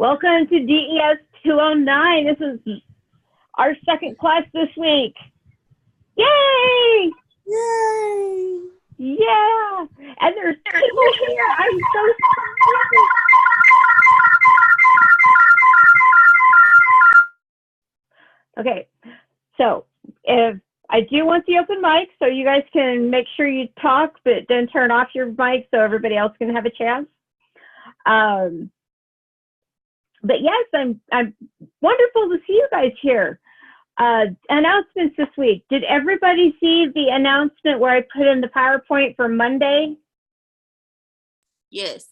Welcome to DES209. This is our second class this week. Yay! Yay! Yeah! And there's people here. I'm so sorry. Okay, so if I do want the open mic, so you guys can make sure you talk, but then turn off your mic so everybody else can have a chance. But yes, I'm wonderful to see you guys here. Announcements this week. Did everybody see the announcement where I put in the PowerPoint for Monday? Yes.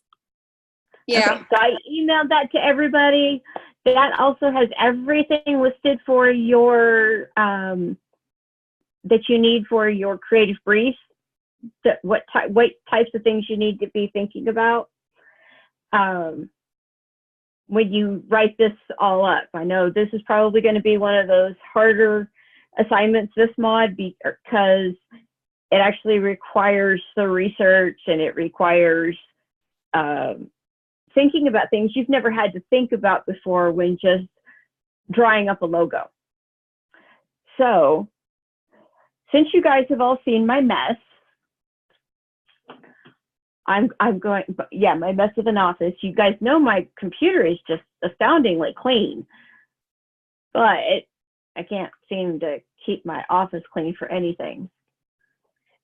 Yeah. Okay, so I emailed that to everybody. That also has everything listed for your that you need for your creative brief. What types of things you need to be thinking about when you write this all up. I know this is probably going to be one of those harder assignments, this mod, because it actually requires the research and it requires thinking about things you've never had to think about before when just drawing up a logo. So, since you guys have all seen my mess, I'm going, yeah, my mess of an office. You guys know my computer is just astoundingly clean, but I can't seem to keep my office clean for anything.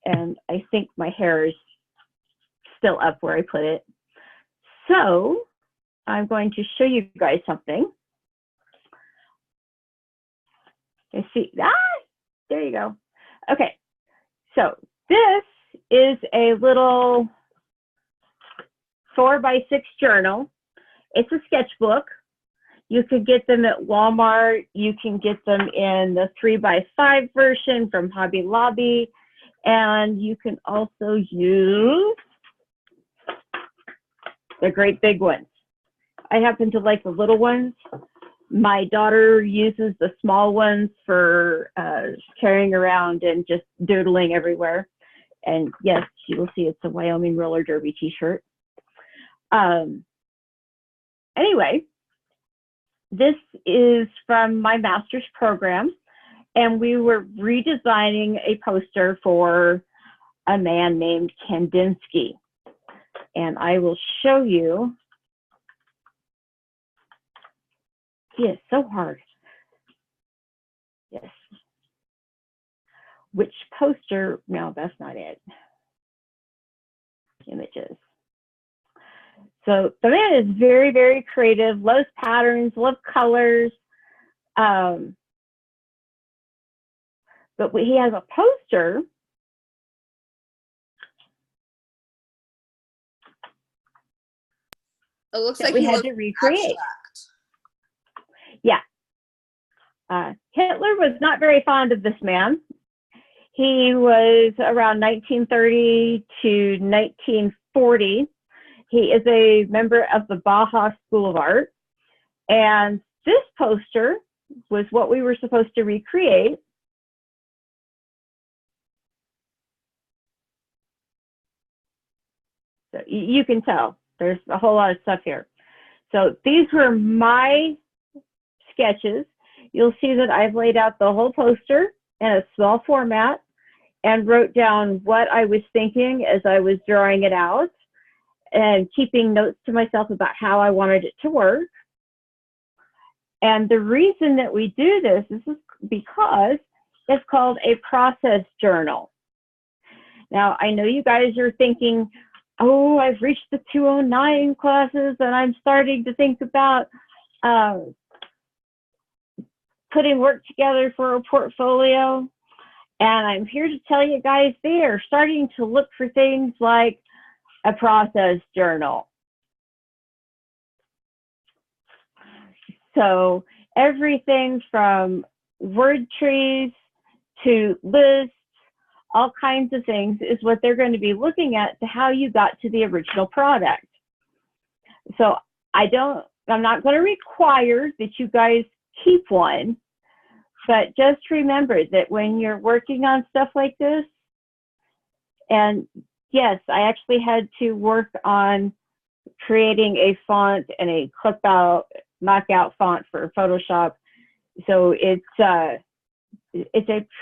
And I think my hair is still up where I put it. So I'm going to show you guys something. You see, there you go. Okay, so this is a little 4x6 journal. It's a sketchbook. You can get them at Walmart. You can get them in the 3x5 version from Hobby Lobby. And you can also use the great big ones. I happen to like the little ones. My daughter uses the small ones for carrying around and just doodling everywhere. And yes, you will see it's a Wyoming roller derby t-shirt. Anyway, this is from my master's program, and we were redesigning a poster for a man named Kandinsky. And I will show you. He is so hard. Yes. Which poster? No, that's not it. Images. So the man is very, very creative, loves patterns, loves colors. But he has a poster. It looks that like we had to recreate. Abstract. Yeah. Hitler was not very fond of this man. He was around 1930 to 1940. He is a member of the Bauhaus School of Art. And this poster was what we were supposed to recreate. So you can tell there's a whole lot of stuff here. So these were my sketches. You'll see that I've laid out the whole poster in a small format and wrote down what I was thinking as I was drawing it out and keeping notes to myself about how I wanted it to work. And the reason that we do this is because it's called a process journal. Now, I know you guys are thinking, oh, I've reached the 209 classes and I'm starting to think about putting work together for a portfolio. And I'm here to tell you guys, they are starting to look for things like a process journal. So everything from word trees to lists, all kinds of things is what they're going to be looking at to how you got to the original product. So I'm not going to require that you guys keep one, but just remember that when you're working on stuff like this, and yes, I actually had to work on creating a font and a clip out, knockout font for Photoshop. So it's a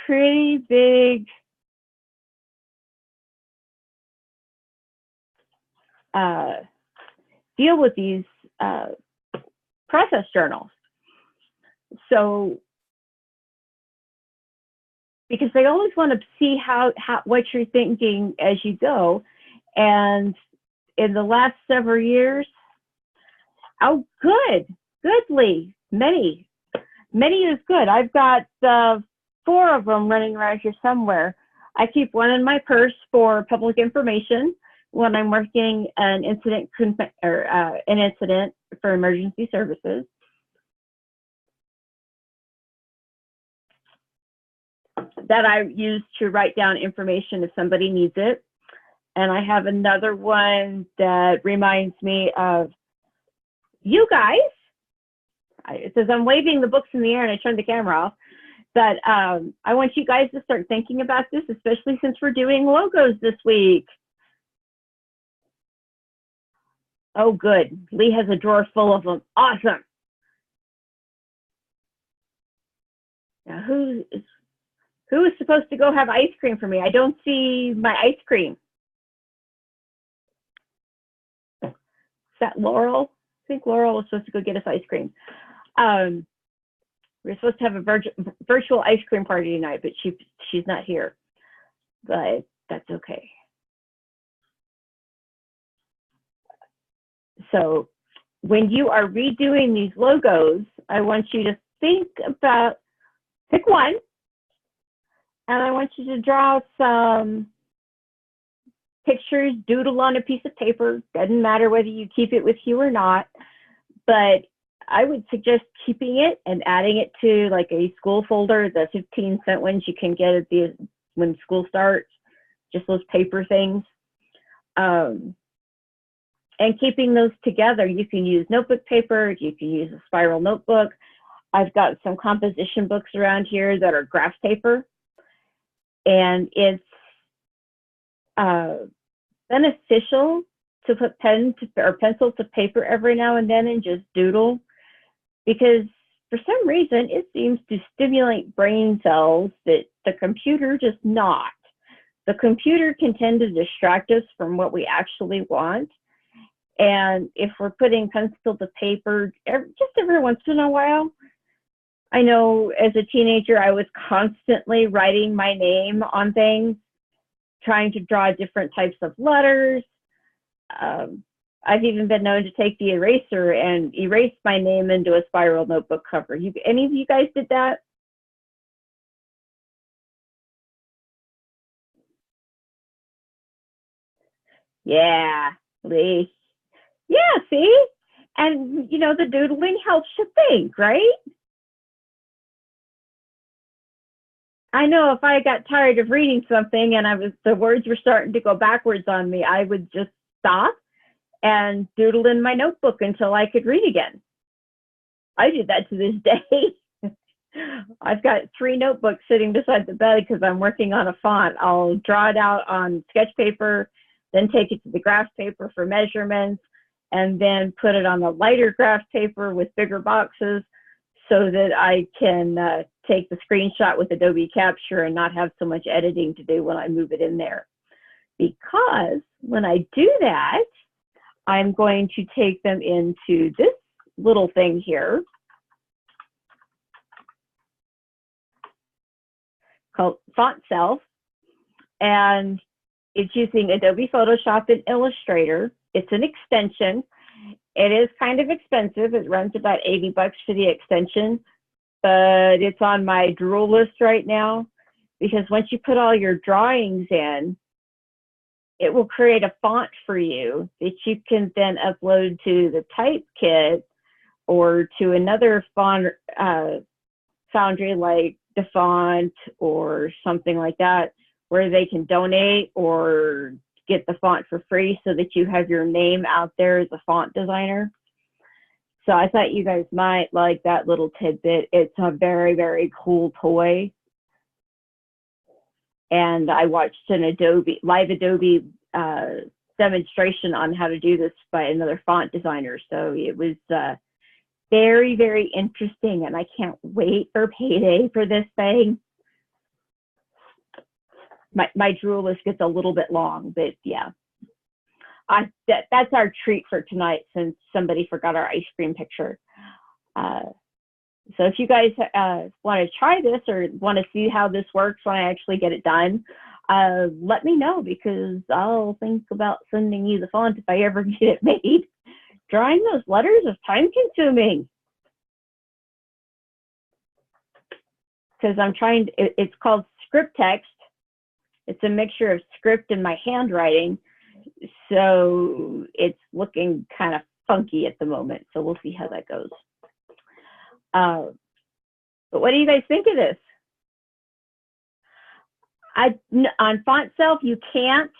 pretty big deal with these process journals. So because they always want to see how what you're thinking as you go. And in the last several years, oh, goodly, many is good. I've got 4 of them running around here somewhere. I keep one in my purse for public information when I'm working an incident for emergency services. That I use to write down information if somebody needs it. And I have another one that reminds me of you guys. It says I'm waving the books in the air and I turned the camera off. But I want you guys to start thinking about this, especially since we're doing logos this week. Oh, good. Lee has a drawer full of them. Awesome. Now, who is supposed to go have ice cream for me? I don't see my ice cream. Is that Laurel? I think Laurel was supposed to go get us ice cream. We're supposed to have a virtual ice cream party tonight, but she's not here. But that's okay. So when you are redoing these logos, I want you to think about, pick one, and I want you to draw some pictures, doodle on a piece of paper. Doesn't matter whether you keep it with you or not, but I would suggest keeping it and adding it to like a school folder, the 15-cent ones you can get at when school starts, just those paper things. And keeping those together, you can use notebook paper, you can use a spiral notebook. I've got some composition books around here that are graph paper. And it's beneficial to put pen or pencil to paper every now and then and just doodle, because for some reason it seems to stimulate brain cells that the computer does not. The computer can tend to distract us from what we actually want. And if we're putting pencil to paper just every once in a while, I know as a teenager, I was constantly writing my name on things, trying to draw different types of letters. I've even been known to take the eraser and erase my name into a spiral notebook cover. Any of you guys did that? Yeah, Lee. Yeah, see? And, you know, the doodling helps you think, right? I know if I got tired of reading something and the words were starting to go backwards on me, I would just stop and doodle in my notebook until I could read again. I do that to this day. I've got 3 notebooks sitting beside the bed because I'm working on a font. I'll draw it out on sketch paper, then take it to the graph paper for measurements, and then put it on the lighter graph paper with bigger boxes so that I can take the screenshot with Adobe Capture and not have so much editing to do when I move it in there. Because when I do that, I'm going to take them into this little thing here called Font Self, and it's using Adobe Photoshop and Illustrator. It's an extension. It is kind of expensive. It runs about 80 bucks for the extension, but it's on my drool list right now because once you put all your drawings in, it will create a font for you that you can then upload to the type kit or to another font foundry like DeFont or something like that, where they can donate or get the font for free so that you have your name out there as a font designer. So I thought you guys might like that little tidbit. It's a very, very cool toy. And I watched an live Adobe demonstration on how to do this by another font designer. So it was very, very interesting, and I can't wait for payday for this thing. My drool list gets a little bit long, but yeah. That's our treat for tonight, since somebody forgot our ice cream picture. So if you guys want to try this or want to see how this works when I actually get it done, let me know, because I'll think about sending you the font if I ever get it made. Drawing those letters is time consuming. Because I'm trying to, it's called script text. It's a mixture of script and my handwriting. So it's looking kind of funky at the moment. So we'll see how that goes. But what do you guys think of this? On Font Self, you can't,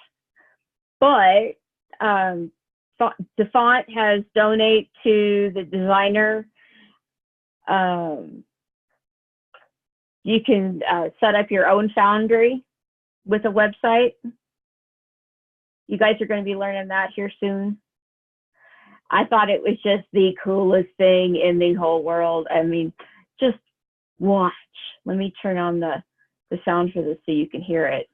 but the font has donate to the designer. You can set up your own foundry with a website. You guys are going to be learning that here soon. I thought it was just the coolest thing in the whole world. I mean, just watch. Let me turn on the sound for this so you can hear it.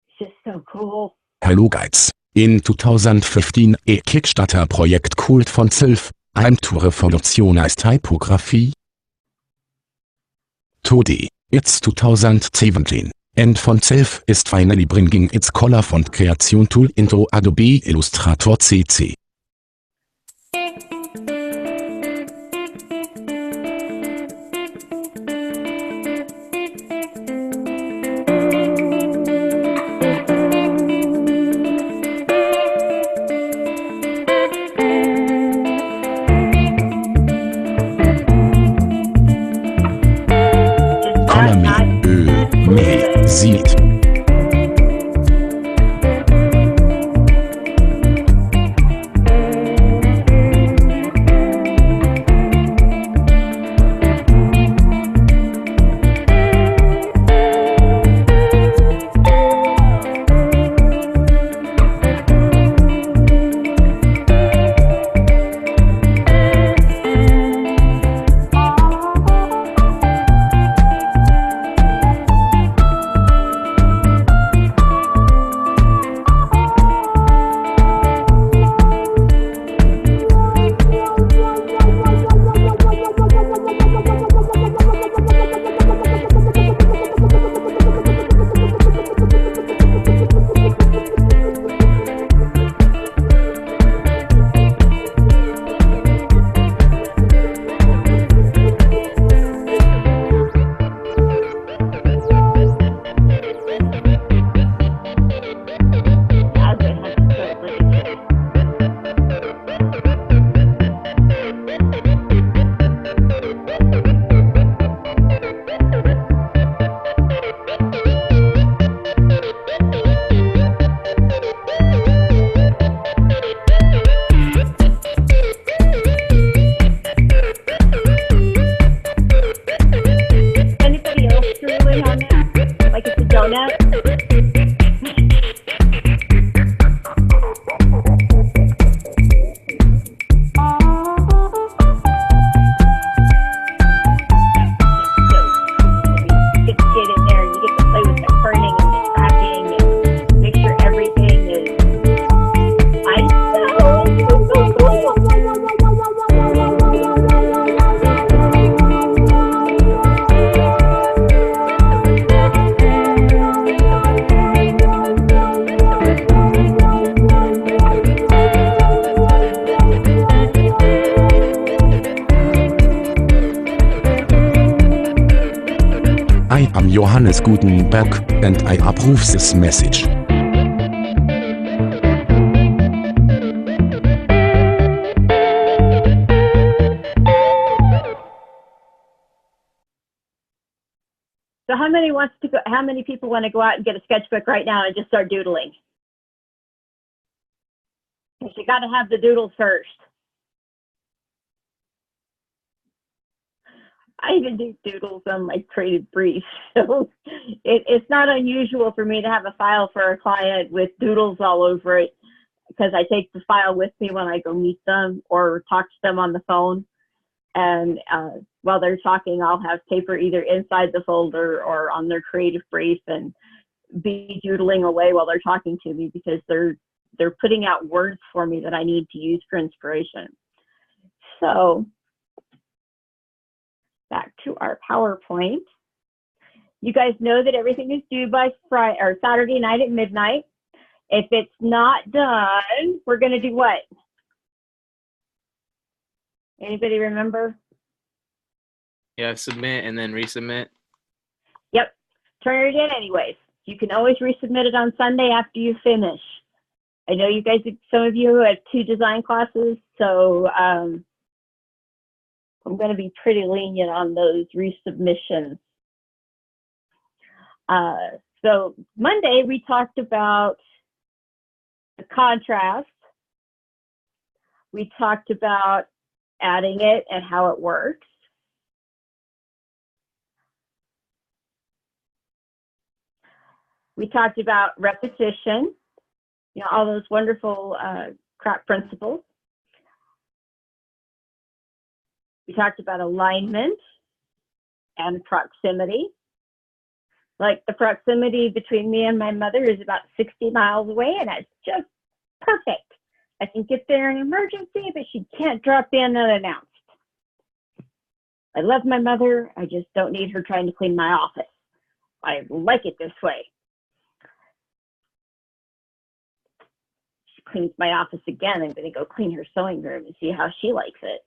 It's just so cool. Hello guys. In 2015 a Kickstarter project called Font Self, aimed to revolutionize typography. Today, it's 2017, and Font Self is finally bringing its color font creation tool into Adobe Illustrator CC. Sieht. I am Johannes Gutenberg, and I approve this message. So how many people want to go out and get a sketchbook right now and just start doodling? Because you got to have the doodles first. I even do doodles on my creative brief. So it's not unusual for me to have a file for a client with doodles all over it, because I take the file with me when I go meet them or talk to them on the phone. And while they're talking, I'll have paper either inside the folder or on their creative brief and be doodling away while they're talking to me, because they're putting out words for me that I need to use for inspiration. So back to our PowerPoint. You guys know that everything is due by Friday or Saturday night at midnight. If it's not done, we're going to do what? Anybody remember? Yeah, submit and then resubmit. Yep, turn it in anyways. You can always resubmit it on Sunday after you finish. I know you guys, some of you have 2 design classes, so I'm going to be pretty lenient on those resubmissions. So Monday we talked about the contrast. We talked about adding it and how it works. We talked about repetition, you know, all those wonderful craft principles. We talked about alignment and proximity. Like the proximity between me and my mother is about 60 miles away, and that's just perfect. I can get there in an emergency, but she can't drop in unannounced. I love my mother. I just don't need her trying to clean my office. I like it this way. She cleans my office again. I'm going to go clean her sewing room and see how she likes it.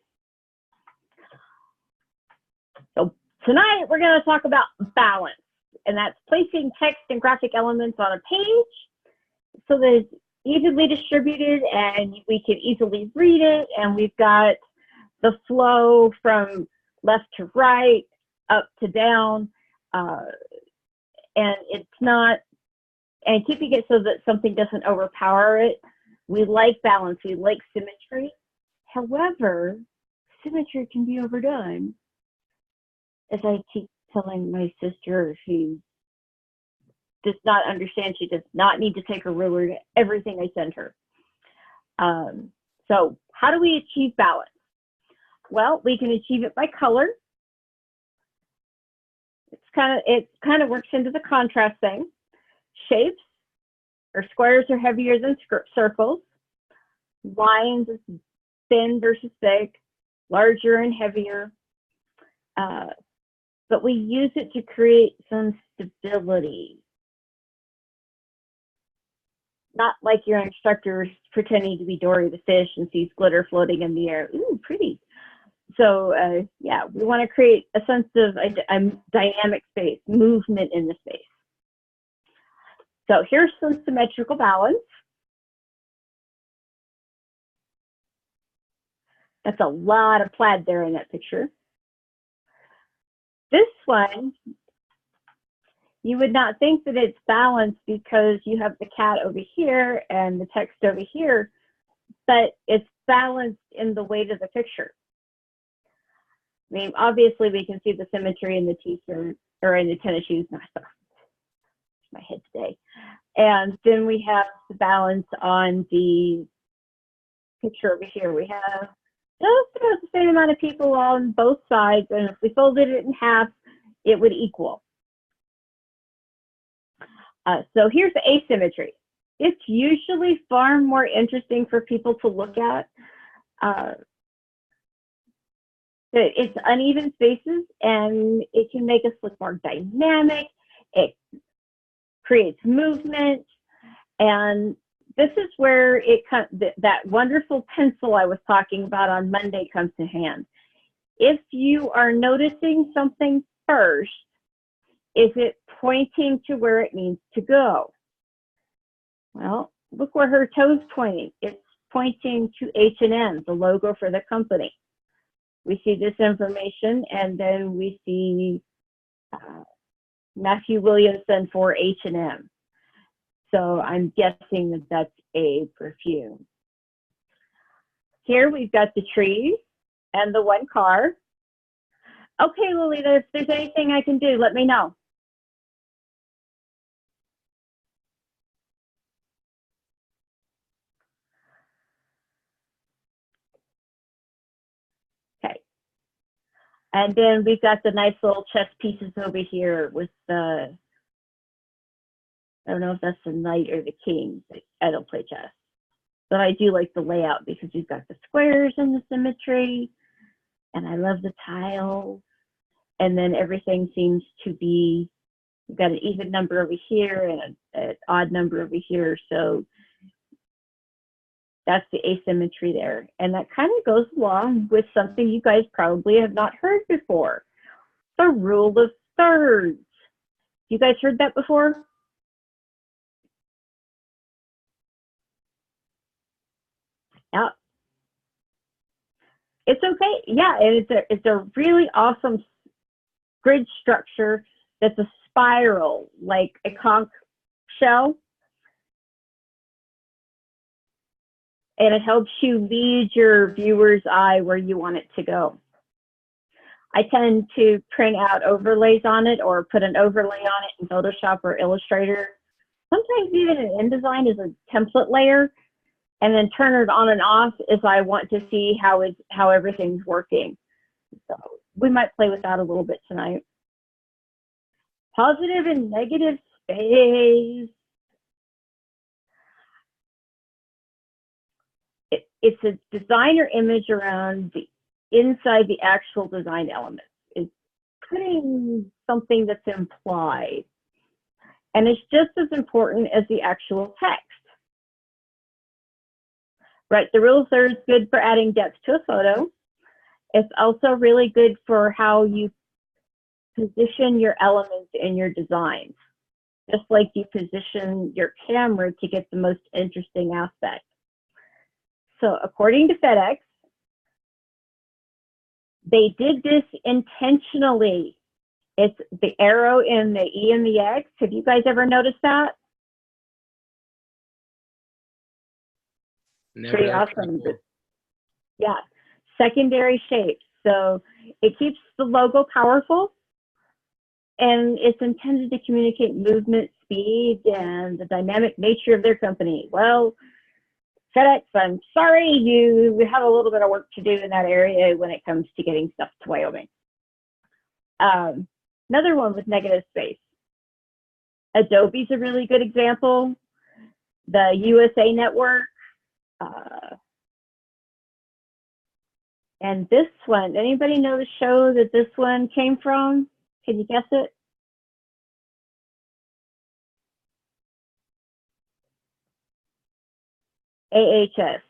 So tonight we're going to talk about balance, and that's placing text and graphic elements on a page so that it's evenly distributed and we can easily read it, and we've got the flow from left to right, up to down, and it's not, and keeping it so that something doesn't overpower it. We like balance, we like symmetry. However, symmetry can be overdone. As I keep telling my sister, she does not understand. She does not need to take a ruler to everything I send her. So how do we achieve balance? Well, we can achieve it by color. It kind of works into the contrast thing. Shapes, or squares are heavier than circles. Lines is thin versus thick, larger and heavier. But we use it to create some stability. Not like your instructor pretending to be Dory the fish and sees glitter floating in the air. Ooh, pretty. So yeah, we want to create a sense of a dynamic space, movement in the space. So here's some symmetrical balance. That's a lot of plaid there in that picture. This one, you would not think that it's balanced because you have the cat over here and the text over here, but it's balanced in the weight of the picture. I mean, obviously we can see the symmetry in the t-shirt or in the tennis shoes. My head today. And then we have the balance on the picture over here. We have just about the same amount of people on both sides, and if we folded it in half, it would equal. So here's the asymmetry. It's usually far more interesting for people to look at. It's uneven spaces, and it can make us look more dynamic. It creates movement, and this is where that wonderful pencil I was talking about on Monday comes to hand. If you are noticing something first, is it pointing to where it needs to go? Well, look where her toe's pointing. It's pointing to H&M, the logo for the company. We see this information, and then we see Matthew Williamson for H&M. So I'm guessing that that's a perfume. Here we've got the trees and the one car. Okay, Lolita, if there's anything I can do, let me know. Okay. And then we've got the nice little chess pieces over here with the, I don't know if that's the knight or the king. I don't play chess. But I do like the layout because you've got the squares and the symmetry. And I love the tiles. And then everything seems to be, we've got an even number over here and an odd number over here. So that's the asymmetry there. And that kind of goes along with something you guys probably have not heard before, the rule of thirds. You guys heard that before? Yeah. It's okay. Yeah, it's a really awesome grid structure that's a spiral, like a conch shell. And it helps you lead your viewer's eye where you want it to go. I tend to print out overlays on it or put an overlay on it in Photoshop or Illustrator. Sometimes even in InDesign as a template layer, and then turn it on and off if I want to see how everything's working. So we might play with that a little bit tonight. Positive and negative space. It's a designer image around the inside the actual design element. It's putting something that's implied. And it's just as important as the actual text. Right, the rule of thirds is good for adding depth to a photo. It's also really good for how you position your elements in your designs, just like you position your camera to get the most interesting aspect. So according to FedEx, they did this intentionally. It's the arrow in the E and the X. Have you guys ever noticed that? Never Pretty actually awesome. cool. Yeah, secondary shapes. So it keeps the logo powerful, and it's intended to communicate movement, speed, and the dynamic nature of their company. Well, FedEx, I'm sorry, you have a little bit of work to do in that area when it comes to getting stuff to Wyoming. Another one with negative space. Adobe's a really good example. The USA Network. And this one, anybody know the show that this one came from? Can you guess it? AHS.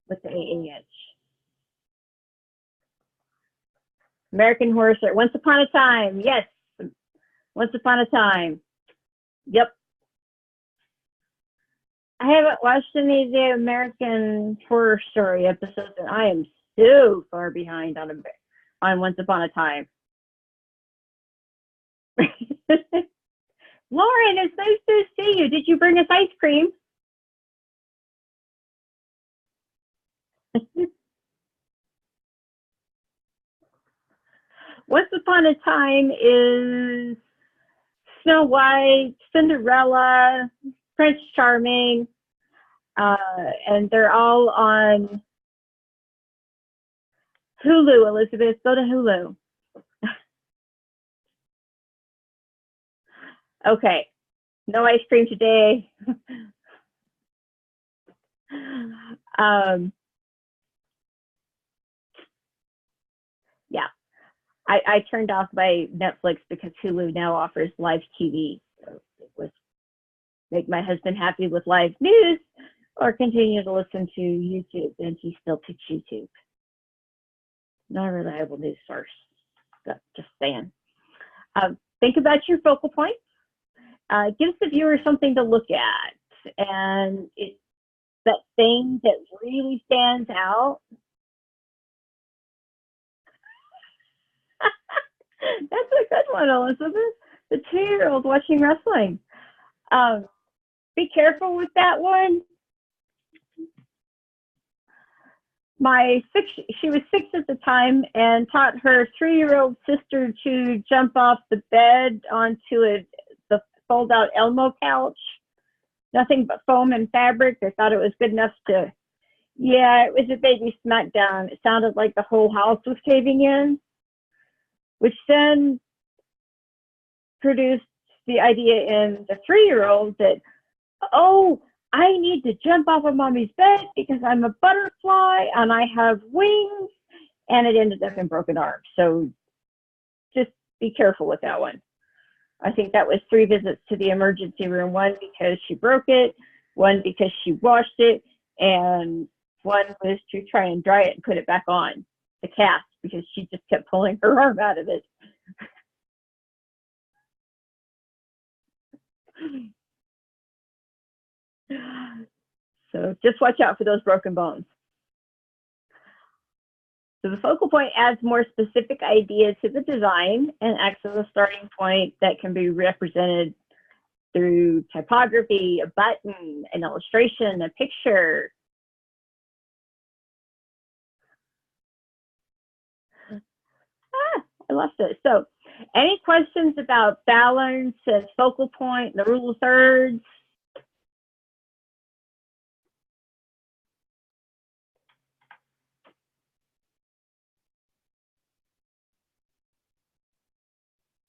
With the AAH. American Horror Story. Once Upon a Time. Yes. Once Upon a Time. Yep. I haven't watched any of the American Horror Story episodes, and I am so far behind on Once Upon a Time. Lauren, it's nice to see you. Did you bring us ice cream? Once Upon a Time is Snow White, Cinderella, Prince Charming, and they're all on Hulu. Elizabeth, go to Hulu. Okay, no ice cream today. Yeah, I turned off my Netflix because Hulu now offers live TV. So it was make my husband happy with live news or continue to listen to YouTube, and he still picks YouTube. Not a reliable news source, just saying. Think about your focal points. Gives the viewer something to look at, and it's that thing that really stands out. That's a good one, Elizabeth. The 2-year-old watching wrestling. Be careful with that one. she was 6 at the time, and taught her 3-year-old sister to jump off the bed onto the fold-out Elmo couch. Nothing but foam and fabric. They thought it was good enough to, yeah, it was a baby smackdown. It sounded like the whole house was caving in, which then produced the idea in the 3-year-old that, oh, I need to jump off of mommy's bed because I'm a butterfly and I have wings, and it ended up in broken arms. So just be careful with that one. I think that was 3 visits to the emergency room, 1 because she broke it, 1 because she washed it, and 1 was to try and dry it and put it back on the cast because she just kept pulling her arm out of it. So just watch out for those broken bones. So the focal point adds more specific ideas to the design and acts as a starting point that can be represented through typography, a button, an illustration, a picture. I lost it. So any questions about balance and focal point, the rule of thirds?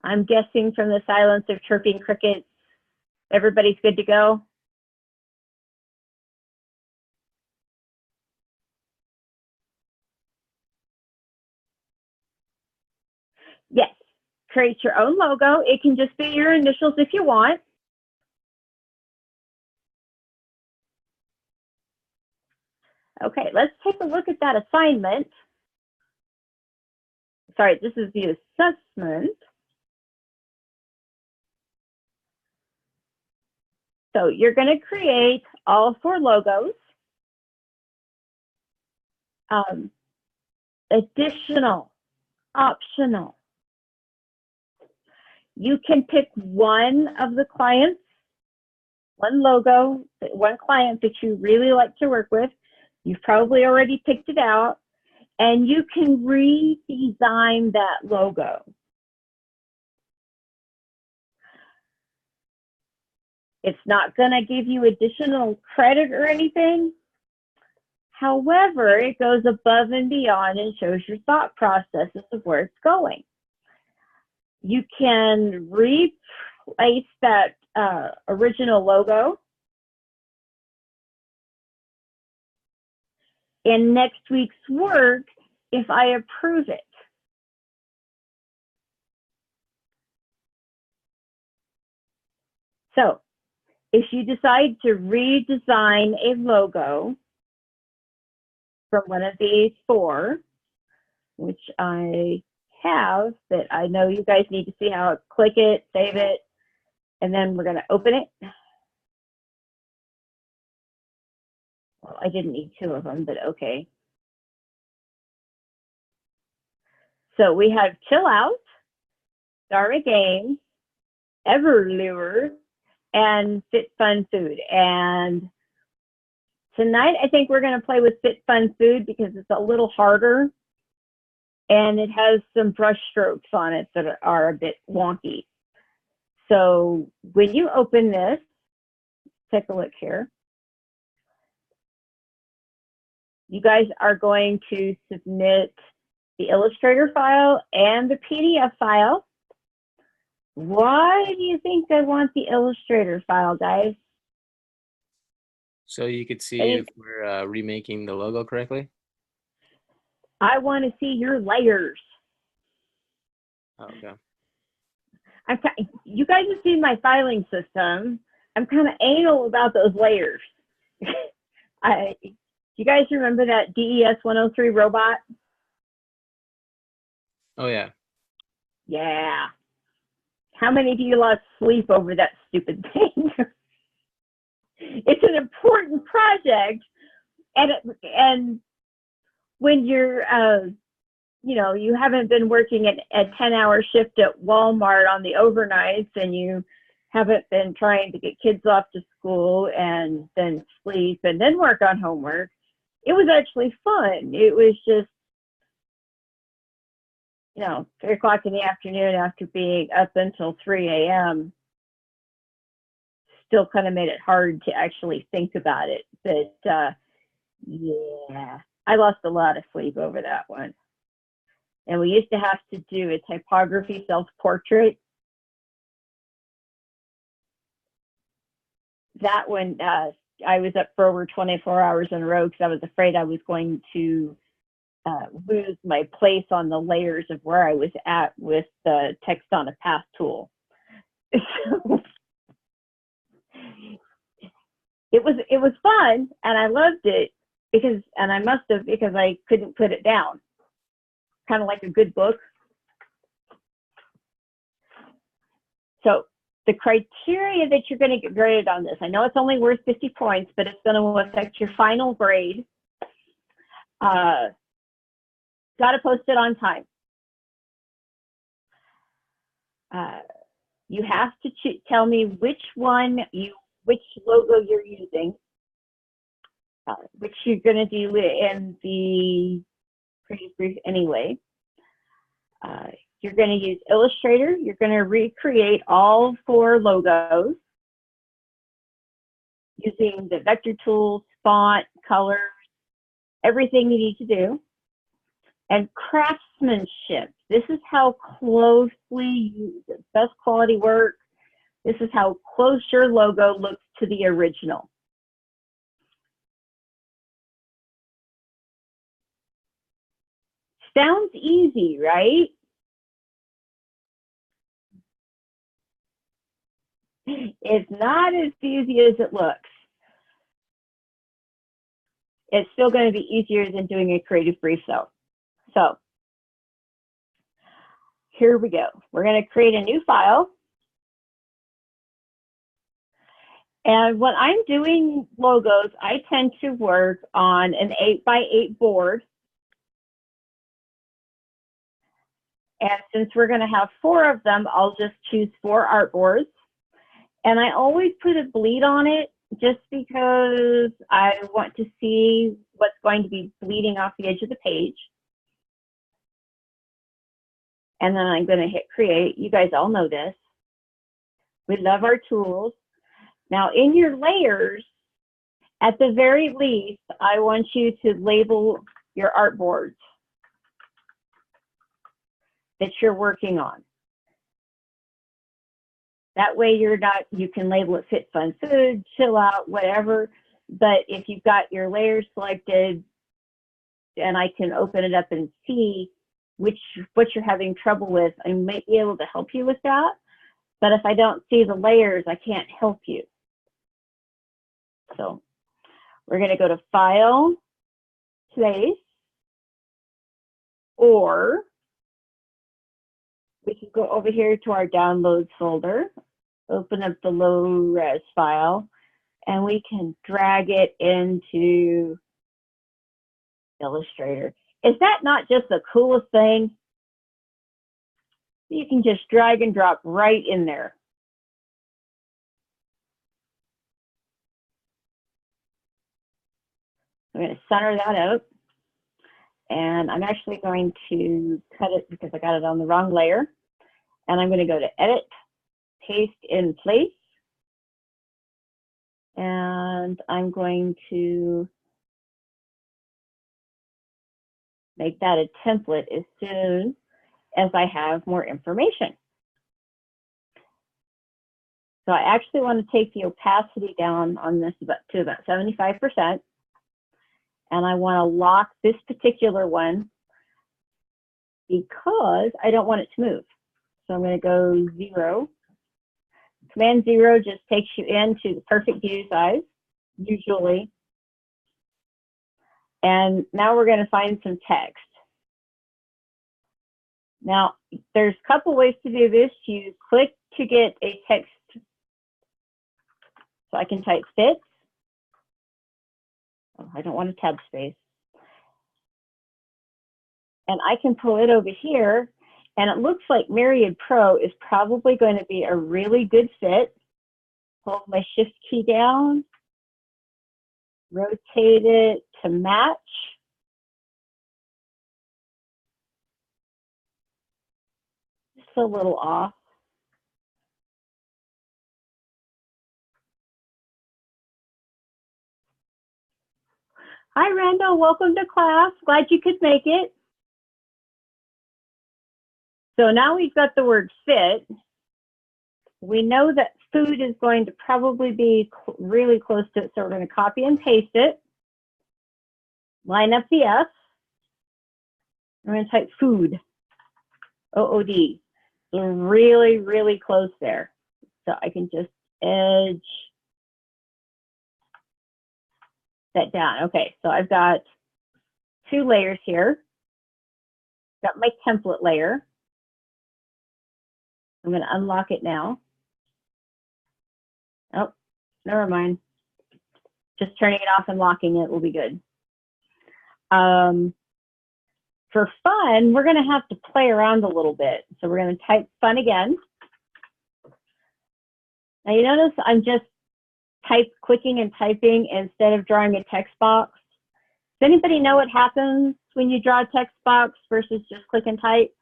I'm guessing from the silence of chirping crickets, everybody's good to go. Yes, create your own logo. It can just be your initials if you want. Okay, let's take a look at that assignment. Sorry, this is the assessment. So you're going to create all 4 logos. Additional, optional. You can pick one of the clients, one logo, one client that you really like to work with. You've probably already picked it out, and you can redesign that logo. It's not going to give you additional credit or anything. However, it goes above and beyond and shows your thought processes of where it's going. You can replace that original logo in next week's work if I approve it. So if you decide to redesign a logo from one of these 4, which I have, that I know you guys need to see how to click it, save it, and then we're going to open it. Well, I didn't need 2 of them, but okay. So we have Chill Out, Dharma Games, Everlure, and Fit Fun Food. And tonight, I think we're going to play with Fit Fun Food because it's a little harder and it has some brush strokes on it that are a bit wonky. So when you open this, take a look here. You guys are going to submit the Illustrator file and the PDF file. Why do you think I want the Illustrator file, guys? So you could see if we're remaking the logo correctly. I want to see your layers. Oh, okay. You guys have seen my filing system. I'm kind of anal about those layers. You guys remember that DES209 robot? Oh, yeah. Yeah. How many of you lost sleep over that stupid thing? It's an important project, and when you're, you know, you haven't been working a 10-hour shift at Walmart on the overnights, and you haven't been trying to get kids off to school and then sleep and then work on homework, it was actually fun. It was just, 3 o'clock in the afternoon after being up until 3 a.m. still kind of made it hard to actually think about it. But yeah, I lost a lot of sleep over that one. And we used to have to do a typography self-portrait. That one, I was up for over 24 hours in a row because I was afraid I was going to lose my place on the layers of where I was at with the text on a path tool. So, it was fun, and I loved it because I couldn't put it down. Kind of like a good book. So the criteria that you're going to get graded on this, I know it's only worth 50 points, but it's going to affect your final grade. Got to post it on time. You have to tell me which logo you're using, which you're going to do in the creative brief anyway. You're going to use Illustrator. You're going to recreate all 4 logos using the vector tools, font, colors, everything you need to do. And craftsmanship. This is how closely, best quality work. This is how close your logo looks to the original. Sounds easy, right? It's not as easy as it looks. It's still going to be easier than doing a creative brief though. So here we go. We're going to create a new file. And when I'm doing logos, I tend to work on an 8x8 board. And since we're going to have 4 of them, I'll just choose 4 artboards. And I always put a bleed on it just because I want to see what's going to be bleeding off the edge of the page. And then I'm going to hit create. You guys all know this. We love our tools. Now in your layers, at the very least, I want you to label your artboards that you're working on. That way you can label it Fit Fun Food, Chill Out, whatever. But if you've got your layers selected and I can open it up and see what you're having trouble with, I might be able to help you with that. But if I don't see the layers, I can't help you. So we're going to go to File, Place, or we can go over here to our Downloads folder, open up the low-res file, and we can drag it into Illustrator. Is that not just the coolest thing? You can just drag and drop right in there. I'm going to center that out. And I'm actually going to cut it because I got it on the wrong layer. And I'm going to go to Edit, Paste in Place. And I'm going to make that a template as soon as I have more information. So I actually want to take the opacity down on this to about 75%. And I want to lock this particular one because I don't want it to move. So I'm going to go 0. Command 0 just takes you into the perfect view size, usually. And now we're going to find some text. Now, there's a couple ways to do this. You click to get a text. So I can type fits. Oh, I don't want a tab space. And I can pull it over here. And it looks like Myriad Pro is probably going to be a really good fit. Hold my shift key down, rotate it to match. Just a little off. Hi, Randall. Welcome to class. Glad you could make it. So now we've got the word fit. We know that food is going to probably be really close to it, so we're going to copy and paste it. Line up the F. We're going to type food, O-O-D. So really, really close there. So I can just edge that down. Okay, so I've got 2 layers here. Got my template layer. I'm going to unlock it now. Oh, never mind. Just turning it off and locking it will be good. For fun, we're going to have to play around a little bit. So we're going to type fun again. Now you notice I'm just clicking and typing instead of drawing a text box. Does anybody know what happens when you draw a text box versus just click and type?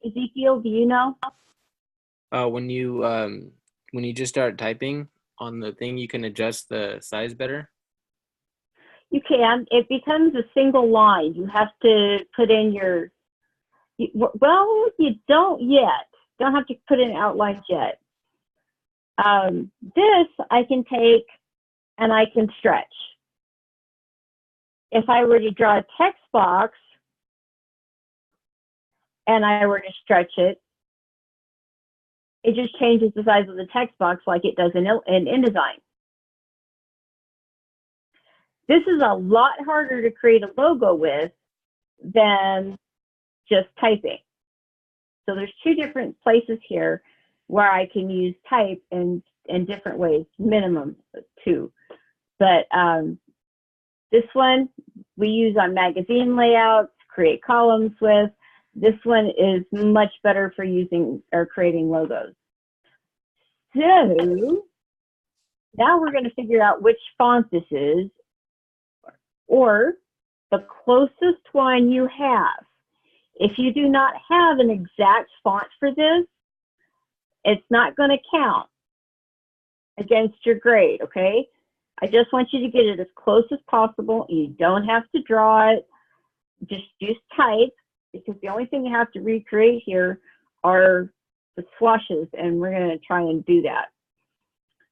Ezekiel, do you know? When you just start typing on the thing, you can adjust the size better. You can. It becomes a single line. You have to put in your, well, you don't yet. Don't have to put in outlines yet. This I can take and I can stretch. If I were to draw a text box and I were to stretch it, it just changes the size of the text box like it does in InDesign. This is a lot harder to create a logo with than just typing. So there's 2 different places here where I can use type in different ways, minimum 2. But this one we use on magazine layouts, create columns with. This one is much better for using or creating logos. So now we're going to figure out which font this is, or the closest one you have. If you do not have an exact font for this, it's not going to count against your grade, okay? I just want you to get it as close as possible. You don't have to draw it. Just type, because the only thing you have to recreate here are the swashes, and we're going to try and do that.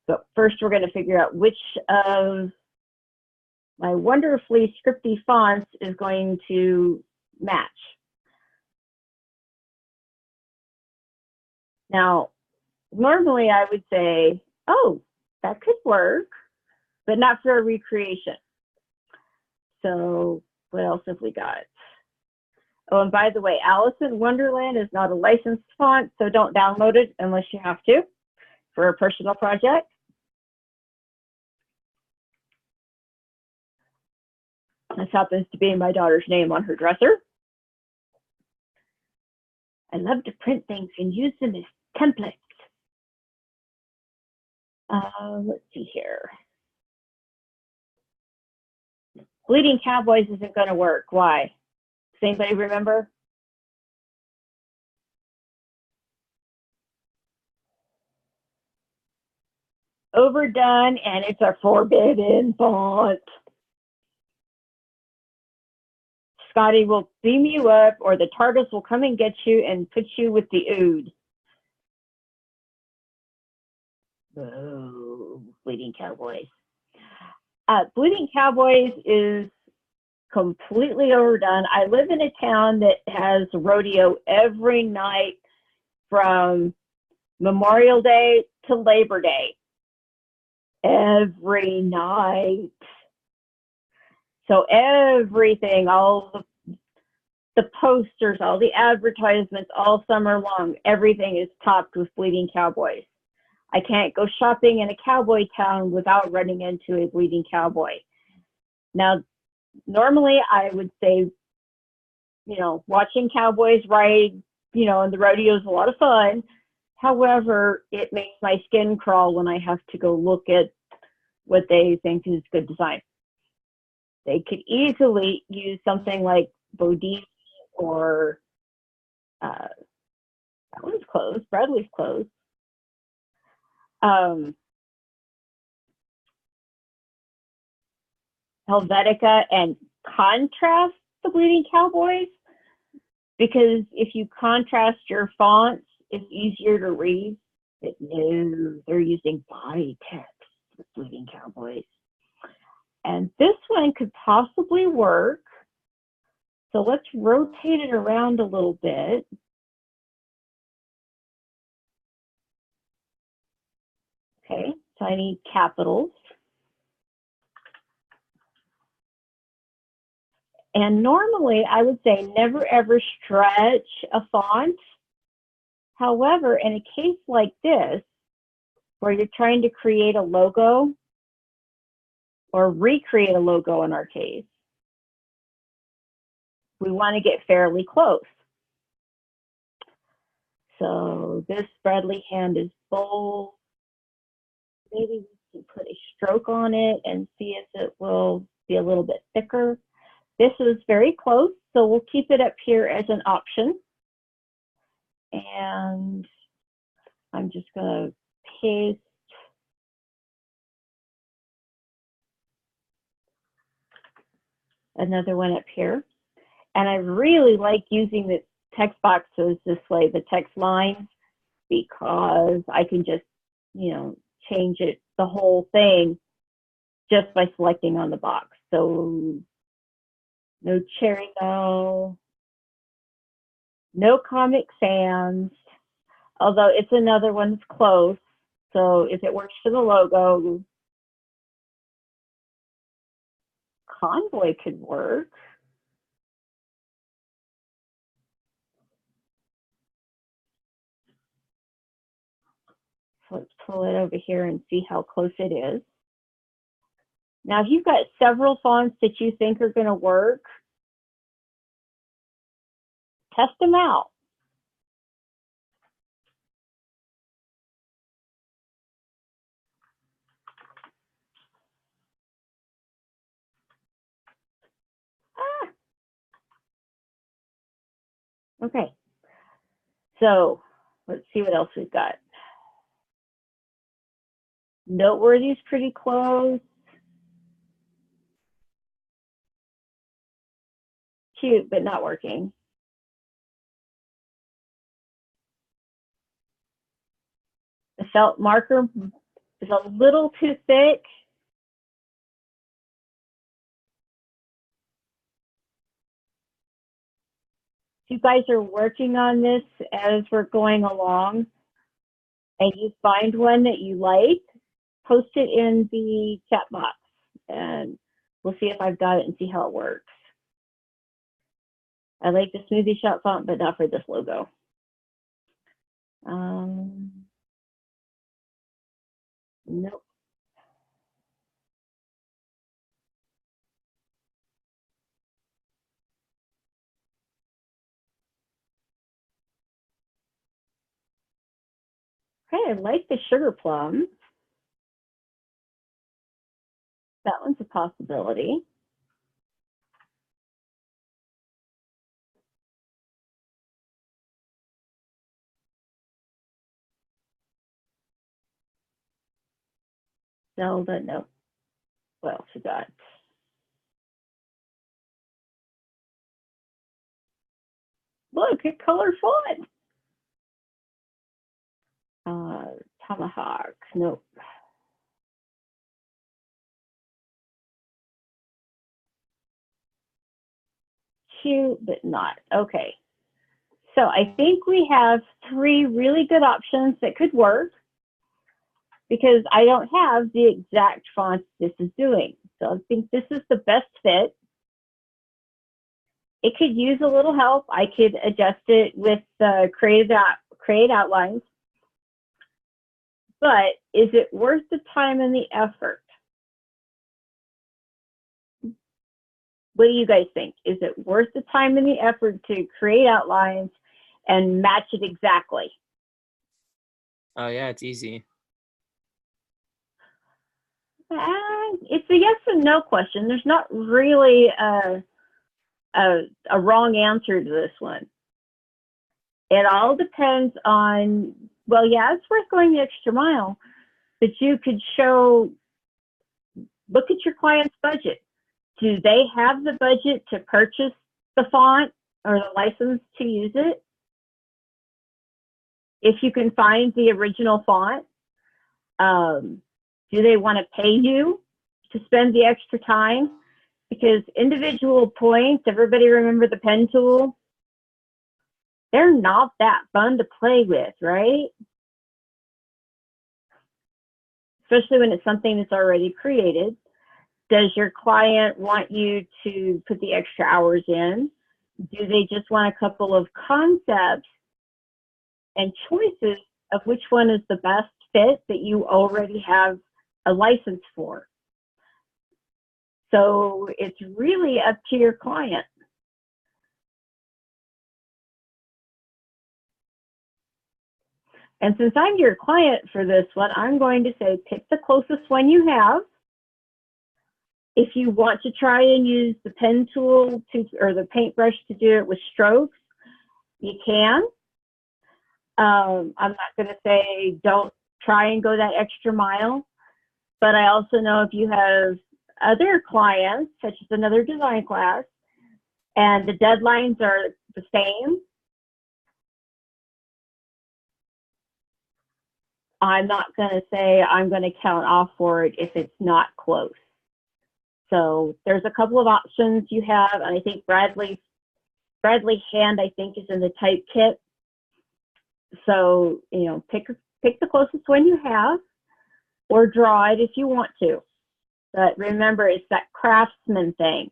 So first we're going to figure out which of my wonderfully scripty fonts is going to match. Now, normally I would say, oh, that could work, but not for a recreation. So what else have we got? Oh, and by the way, Alice in Wonderland is not a licensed font, so don't download it unless you have to for a personal project. This happens to be my daughter's name on her dresser. I love to print things and use them as templates. Let's see here. Bleeding Cowboys isn't going to work. Why? Does anybody remember? Overdone, and it's a forbidden font. Scotty will beam you up, or the TARDIS will come and get you and put you with the Ood. Oh, Bleeding Cowboys. Bleeding Cowboys is completely overdone. I live in a town that has rodeo every night from Memorial Day to Labor Day. Every night. So everything, all the posters, all the advertisements, all summer long, everything is topped with Bleeding Cowboys. I can't go shopping in a cowboy town without running into a Bleeding Cowboy. Now, normally I would say, you know, watching cowboys ride you know, and the rodeo is a lot of fun. However, it makes my skin crawl when I have to go look at what they think is good design. They could easily use something like Bodine or that one's closed. Bradley's closed. Helvetica and contrast the Bleeding Cowboys, because if you contrast your fonts, it's easier to read. But no, they're using body text with Bleeding Cowboys. And this one could possibly work. So let's rotate it around a little bit. Okay, so I need capitals. And normally I would say never ever stretch a font. However, in a case like this, where you're trying to create a logo or recreate a logo in our case, we want to get fairly close. So this Bradley hand is bold. Maybe we can put a stroke on it and see if it will be a little bit thicker. This is very close, so we'll keep it up here as an option. And I'm just going to paste another one up here. And I really like using the text boxes this way, the text lines, because I can just, you know, change it, the whole thing, just by selecting on the box. So no Cherry Bell, no Comic Sans, although it's another one that's close. So if it works for the logo, Convoy could work. So let's pull it over here and see how close it is. Now, if you've got several fonts that you think are going to work, test them out. Okay, so let's see what else we've got. Noteworthy is pretty close. Cute, but not working. The felt marker is a little too thick. If you guys are working on this as we're going along and you find one that you like, post it in the chat box and we'll see if I've got it and see how it works. I like the Smoothie Shop font, but not for this logo. Nope. Okay, I like the Sugar Plum. That one's a possibility. Zelda, no. What else we got? Look, a color font. Tomahawk, nope. Cute, but not. Okay. So I think we have 3 really good options that could work because I don't have the exact font this is doing. So I think this is the best fit. It could use a little help. I could adjust it with create outlines. But is it worth the time and the effort? What do you guys think? Is it worth the time and the effort to create outlines and match it exactly? Oh yeah, it's easy. It's a yes and no question. There's not really a wrong answer to this one. It all depends on, well, yeah, it's worth going the extra mile, but you could show, look at your client's budget. Do they have the budget to purchase the font or the license to use it? If you can find the original font, do they want to pay you to spend the extra time? Because individual points, everybody remember the pen tool? They're not that fun to play with, right? Especially when it's something that's already created. Does your client want you to put the extra hours in? Do they just want a couple of concepts and choices of which one is the best fit that you already have a license for? So it's really up to your client. And since I'm your client for this one, I'm going to say pick the closest one you have. If you want to try and use the pen tool to, or the paintbrush to do it with strokes, you can. I'm not going to say don't try and go that extra mile, but I also know if you have other clients, such as another design class, and the deadlines are the same, I'm not going to say I'm going to count off for it if it's not close. So there's a couple of options you have, and I think Bradley Hand, I think, is in the type kit. So, you know, pick the closest one you have, or draw it if you want to. But remember, it's that craftsman thing.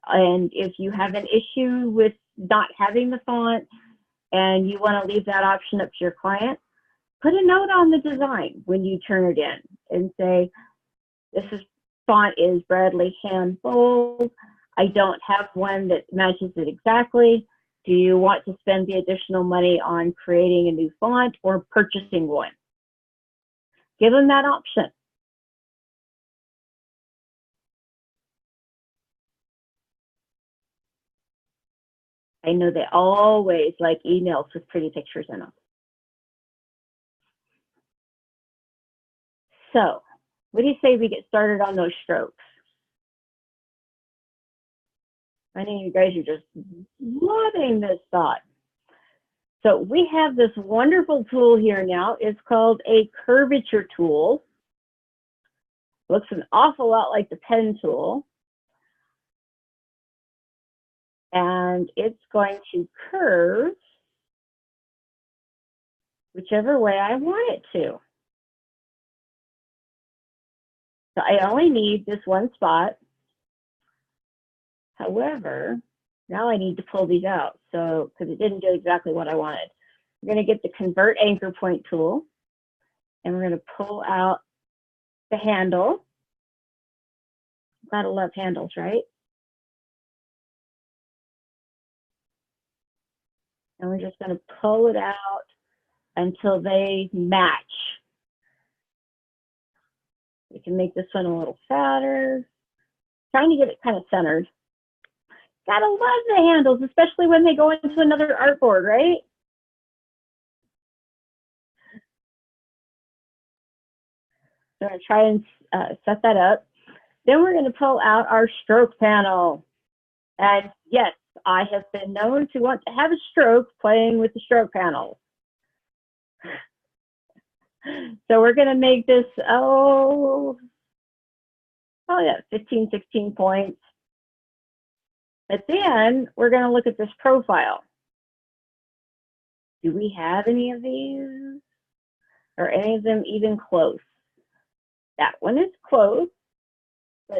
And if you have an issue with not having the font and you want to leave that option up to your client, put a note on the design when you turn it in and say, this font is Bradley Hand Bold. I don't have one that matches it exactly. Do you want to spend the additional money on creating a new font or purchasing one? Give them that option. I know they always like emails with pretty pictures in them. So, what do you say we get started on those strokes? I know you guys are just loving this thought. So we have this wonderful tool here now. It's called a curvature tool. Looks an awful lot like the pen tool. And it's going to curve whichever way I want it to. So I only need this one spot. However, now I need to pull these out, so because it didn't do exactly what I wanted. We're going to get the convert anchor point tool, and we're going to pull out the handle. Gotta love handles, right? And we're just going to pull it out until they match. We can make this one a little fatter. Trying to get it kind of centered. Gotta love the handles, especially when they go into another artboard, right? So I'm gonna try and set that up. Then we're gonna pull out our stroke panel. And yes, I have been known to want to have a stroke playing with the stroke panel. So we're gonna make this, oh yeah, 15, 16 points. But then we're going to look at this profile. Do we have any of these? Or any of them even close? That one is close, but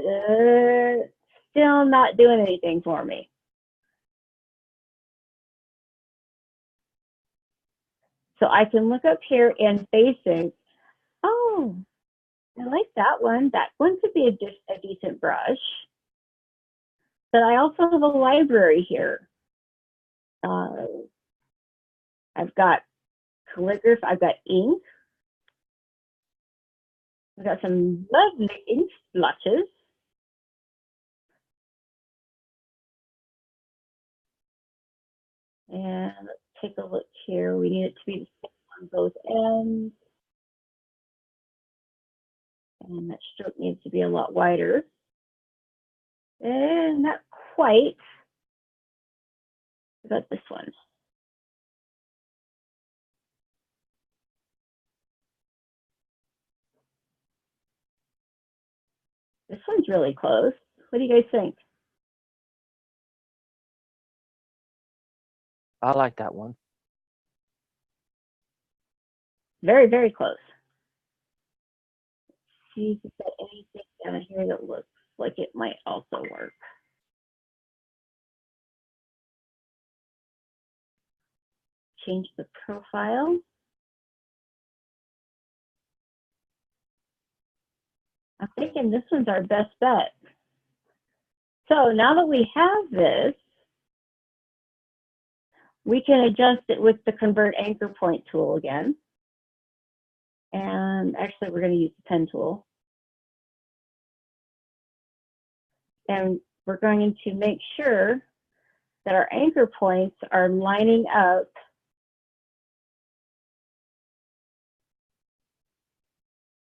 still not doing anything for me. So I can look up here in basic. Oh, I like that one. That one could be a decent brush. But I also have a library here. I've got calligraphy, I've got ink. I've got some lovely ink splotches. And let's take a look here. We need it to be the same on both ends. And that stroke needs to be a lot wider. And not quite. What about this one? This one's really close. What do you guys think? I like that one. Very, very close. See if you've got anything down here that looks like it might also work. Change the profile. I'm thinking this one's our best bet. So now that we have this, we can adjust it with the Convert Anchor Point tool again. And actually, we're going to use the pen tool. And we're going to make sure that our anchor points are lining up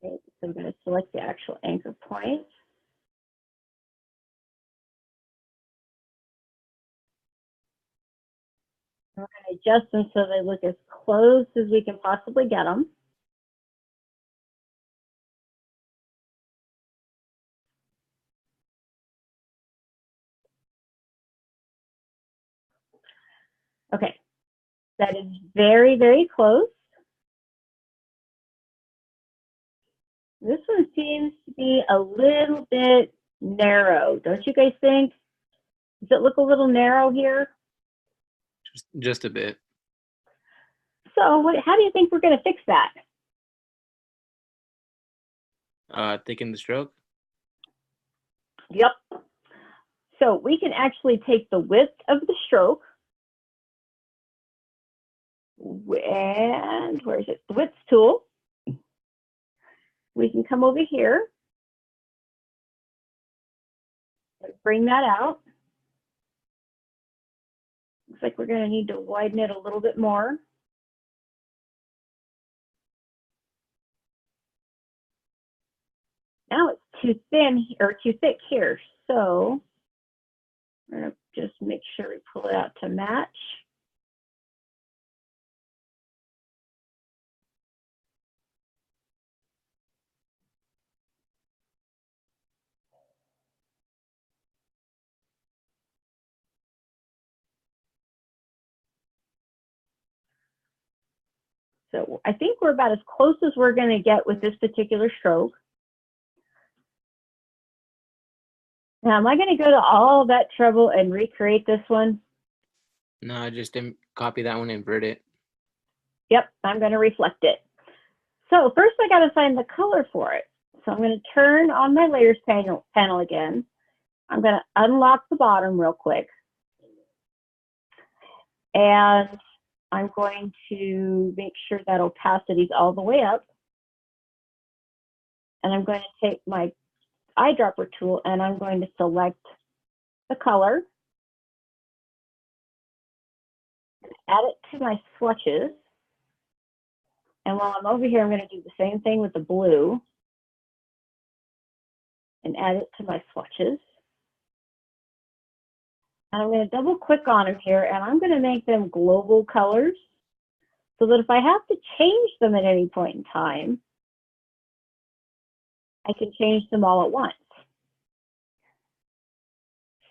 okay, so I'm going to select the actual anchor point. We're going to adjust them so they look as close as we can possibly get them. Okay, that is very, very close. This one seems to be a little bit narrow. Don't you guys think? Does it look a little narrow here? Just a bit. So how do you think we're going to fix that? Thicken the stroke. Yep. So we can actually take the width of the stroke and where is it? The width tool. We can come over here and bring that out. Looks like we're going to need to widen it a little bit more. Now it's too thin or too thick here. So we're going to just make sure we pull it out to match. So I think we're about as close as we're going to get with this particular stroke. Now, am I going to go to all that trouble and recreate this one? No, I just copy that one and invert it. Yep, I'm going to reflect it. So first I got to find the color for it. So I'm going to turn on my layers panel again. I'm going to unlock the bottom real quick. And I'm going to make sure that opacity is all the way up. And I'm going to take my eyedropper tool and I'm going to select the color. Add it to my swatches. And while I'm over here, I'm going to do the same thing with the blue and add it to my swatches. And I'm going to double click on them here and I'm going to make them global colors so that if I have to change them at any point in time, I can change them all at once.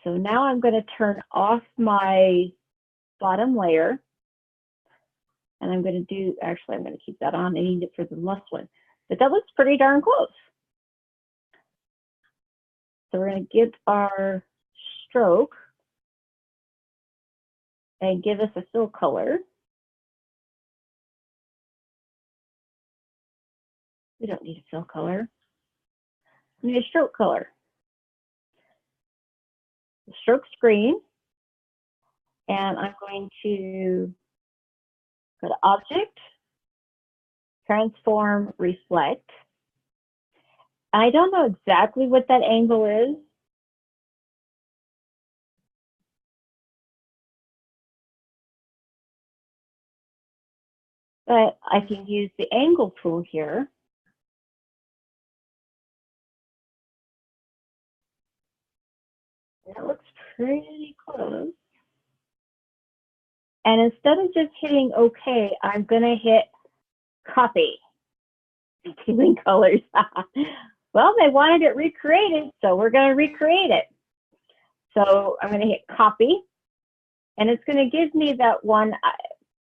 So now I'm going to turn off my bottom layer. And I'm going to do, actually, I'm going to keep that on. I need it for the last one. But that looks pretty darn close. So we're going to get our stroke and give us a fill color. We don't need a fill color. We need a stroke color. The stroke's green. And I'm going to go to Object, Transform, Reflect. I don't know exactly what that angle is. But I can use the angle tool here. That looks pretty close. And instead of just hitting OK, I'm going to hit Copy. Between colors. Well, they wanted it recreated, so we're going to recreate it. So I'm going to hit Copy, and it's going to give me that one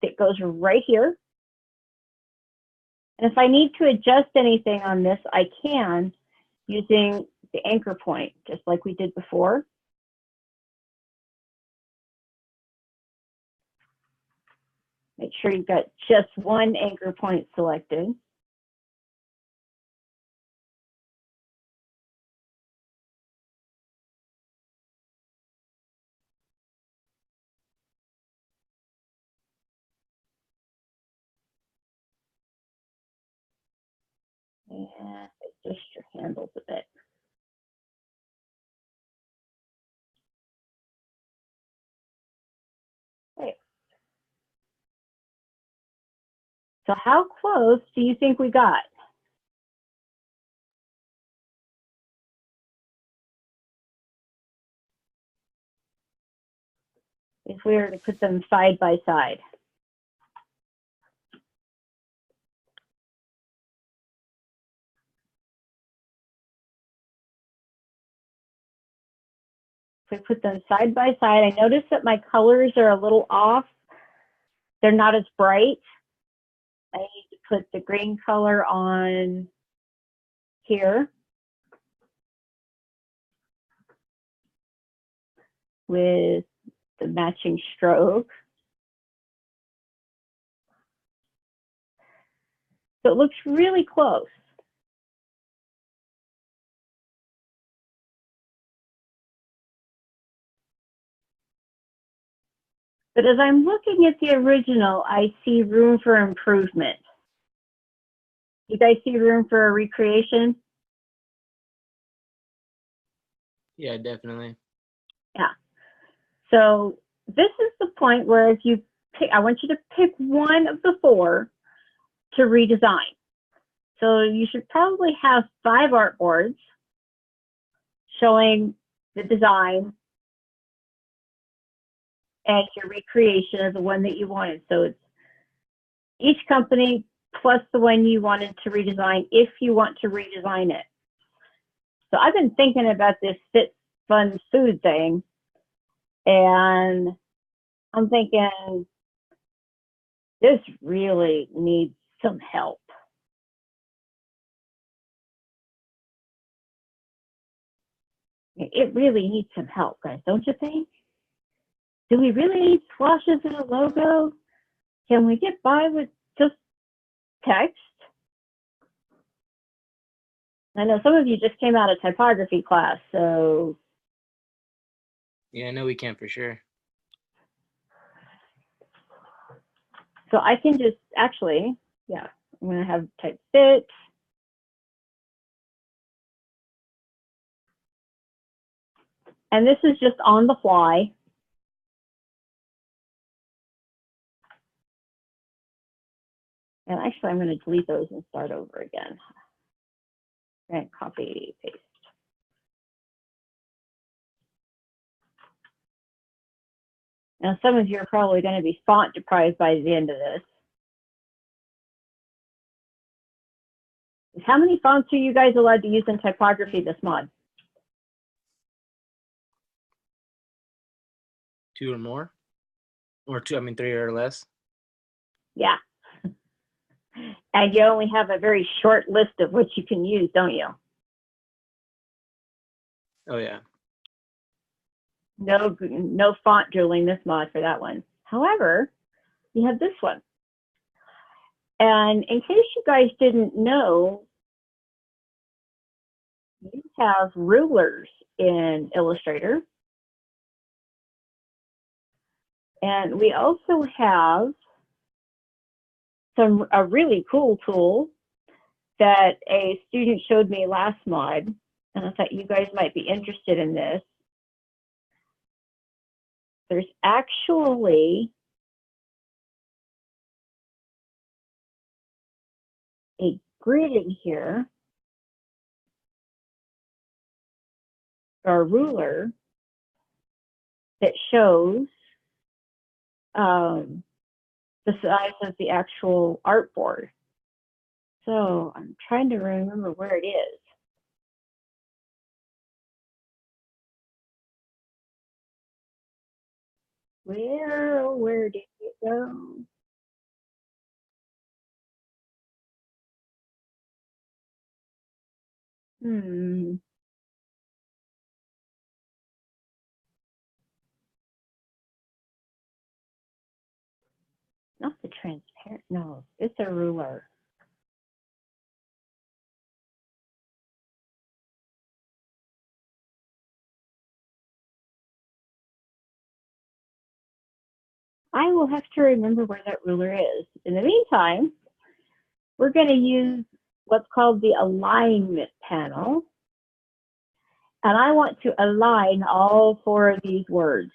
that goes right here. And if I need to adjust anything on this, I can using the anchor point, just like we did before. Make sure you've got just one anchor point selected. And adjust your handles a bit. Okay. So how close do you think we got? If we were to put them side by side. If we put them side by side, I notice that my colors are a little off. They're not as bright. I need to put the green color on here with the matching stroke. So it looks really close. But as I'm looking at the original, I see room for improvement. You guys see room for a recreation? Yeah, definitely. Yeah. So this is the point where if you pick, I want you to pick one of the four to redesign. So you should probably have 5 artboards showing the design and your recreation of the one that you wanted. So it's each company plus the one you wanted to redesign if you want to redesign it. So I've been thinking about this Fit Fun Food thing, and I'm thinking this really needs some help. It really needs some help, guys, don't you think? Do we really need swashes and a logo? Can we get by with just text? I know some of you just came out of typography class, so. Yeah, I know we can for sure. So I can just actually, yeah, I'm gonna have type fit. And this is just on the fly. And actually, I'm going to delete those and start over again. And copy, paste. Now, some of you are probably going to be font deprived by the end of this. How many fonts are you guys allowed to use in typography this mod? 2 or more, or 3 or less. Yeah. And you only have a very short list of what you can use, don't you? Oh yeah. No font drilling this mod for that one. However, you have this one. And in case you guys didn't know, you have rulers in Illustrator. And we also have a really cool tool that a student showed me last mod, and I thought you guys might be interested in this. There's actually a grid in here, or a ruler, that shows the size of the actual artboard. So I'm trying to remember where it is. Where did it go? Not the transparent, no, it's a ruler. I will have to remember where that ruler is. In the meantime, we're going to use what's called the alignment panel. And I want to align all 4 of these words.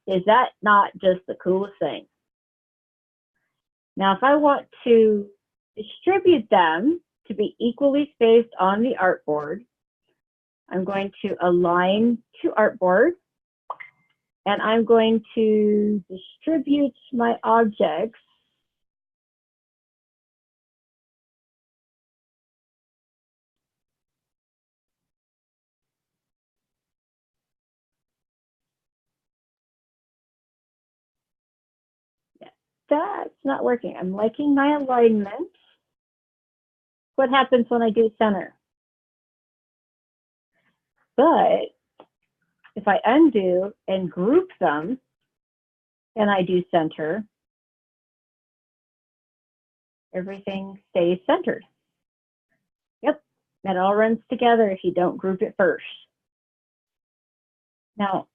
Is that not just the coolest thing? Now, if I want to distribute them to be equally spaced on the artboard, I'm going to align to artboard, and I'm going to distribute my objects That's not working. I'm liking my alignment. What happens when I do center? But if I undo and group them and I do center, everything stays centered. Yep, that all runs together if you don't group it first. Now,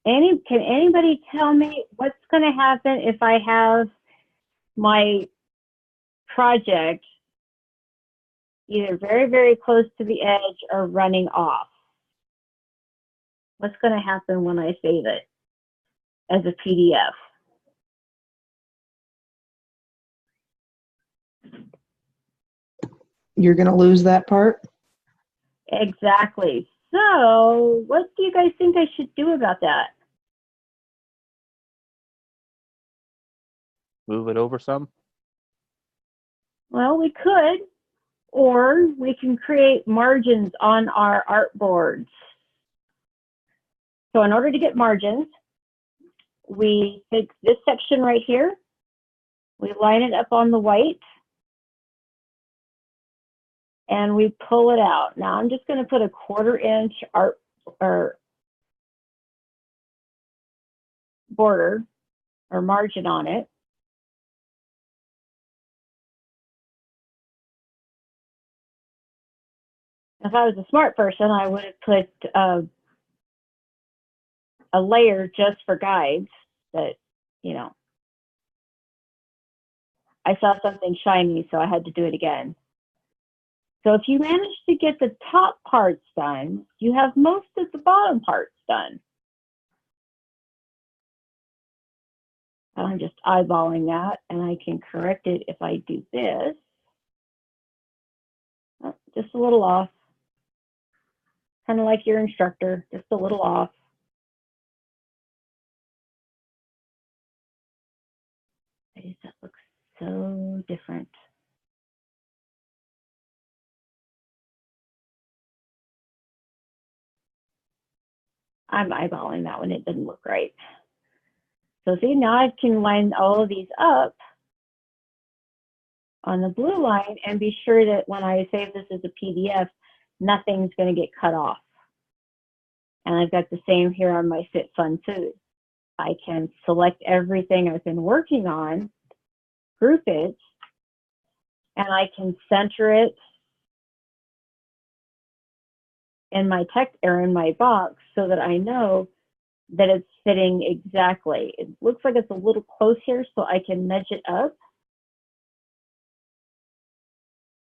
can anybody tell me what's going to happen if I have my project either very, very close to the edge or running off? What's going to happen when I save it as a PDF? You're going to lose that part? Exactly. So what do you guys think I should do about that? Move it over some? Well, we could, or we can create margins on our artboards. So in order to get margins, we take this section right here, we line it up on the white, and we pull it out. Now I'm just going to put a 1/4 inch art or border or margin on it. If I was a smart person, I would have put a layer just for guides, but you know, I saw something shiny, so I had to do it again. So if you manage to get the top parts done, you have most of the bottom parts done. I'm just eyeballing that, and I can correct it if I do this. Oh, just a little off. Kind of like your instructor, just a little off. That looks so different. I'm eyeballing that one, it didn't look right. So see, now I can line all of these up on the blue line and be sure that when I save this as a PDF, nothing's going to get cut off. And I've got the same here on my Fit Fun Food. I can select everything I've been working on, group it, and I can center it in my text or in my box so that I know that it's fitting exactly. It looks like it's a little close here, so I can nudge it up.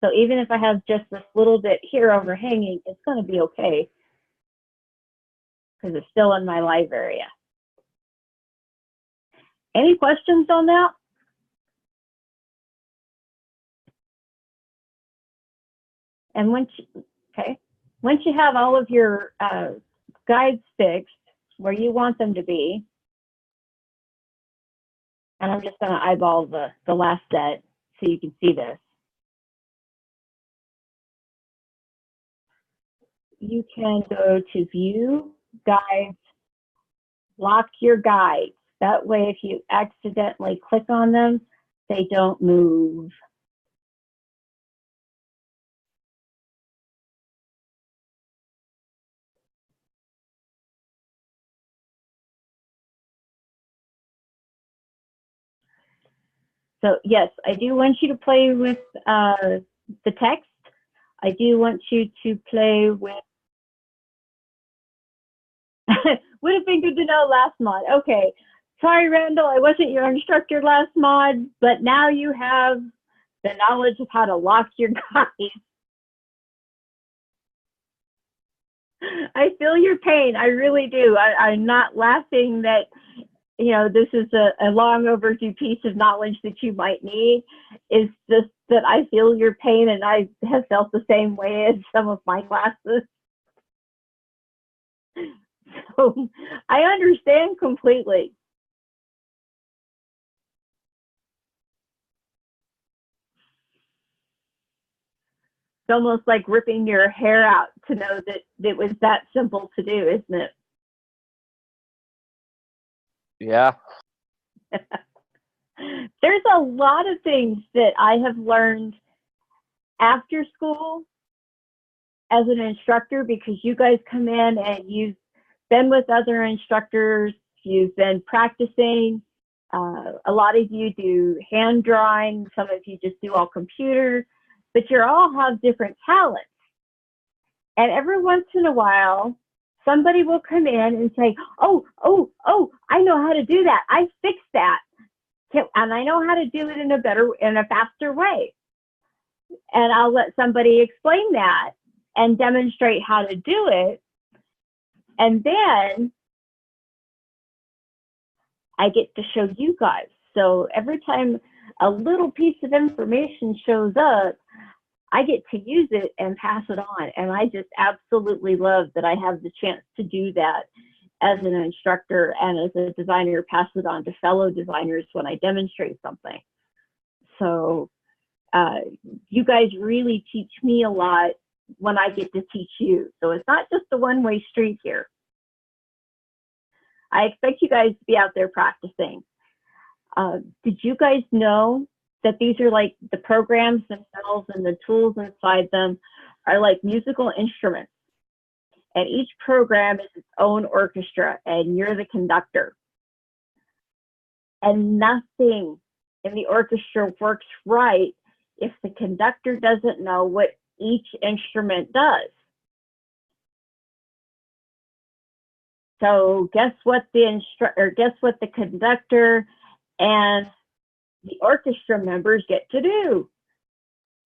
So even if I have just this little bit here overhanging, it's going to be okay because it's still in my live area. Any questions on that? And once you have all of your guides fixed where you want them to be, and I'm just going to eyeball the last set so you can see this. You can go to View, Guides, lock your guides. That way, if you accidentally click on them, they don't move. So yes, I do want you to play with the text. I do want you to play with, would have been good to know last mod. Okay, sorry Randall, I wasn't your instructor last mod, but now you have the knowledge of how to lock your guides. I feel your pain, I really do. I'm not laughing that, you know, this is a long overdue piece of knowledge that you might need. It's just that I feel your pain, and I have felt the same way as some of my classes. So I understand completely. It's almost like ripping your hair out to know that it was that simple to do, isn't it? Yeah. There's a lot of things that I have learned after school as an instructor, because you guys come in and you've been with other instructors, you've been practicing. A lot of you do hand drawing, some of you just do all computer, but you all have different talents. And every once in a while, somebody will come in and say, oh, I know how to do that. I fixed that. And I know how to do it in a faster way. And I'll let somebody explain that and demonstrate how to do it. And then I get to show you guys. So every time a little piece of information shows up, I get to use it and pass it on. And I just absolutely love that I have the chance to do that as an instructor and as a designer, pass it on to fellow designers when I demonstrate something. So you guys really teach me a lot when I get to teach you. So it's not just a one-way street here. I expect you guys to be out there practicing. Did you guys know that these are like the programs themselves and the tools inside them are like musical instruments? And each program is its own orchestra, and you're the conductor. And nothing in the orchestra works right if the conductor doesn't know what each instrument does. So guess what the conductor and the orchestra members get to do?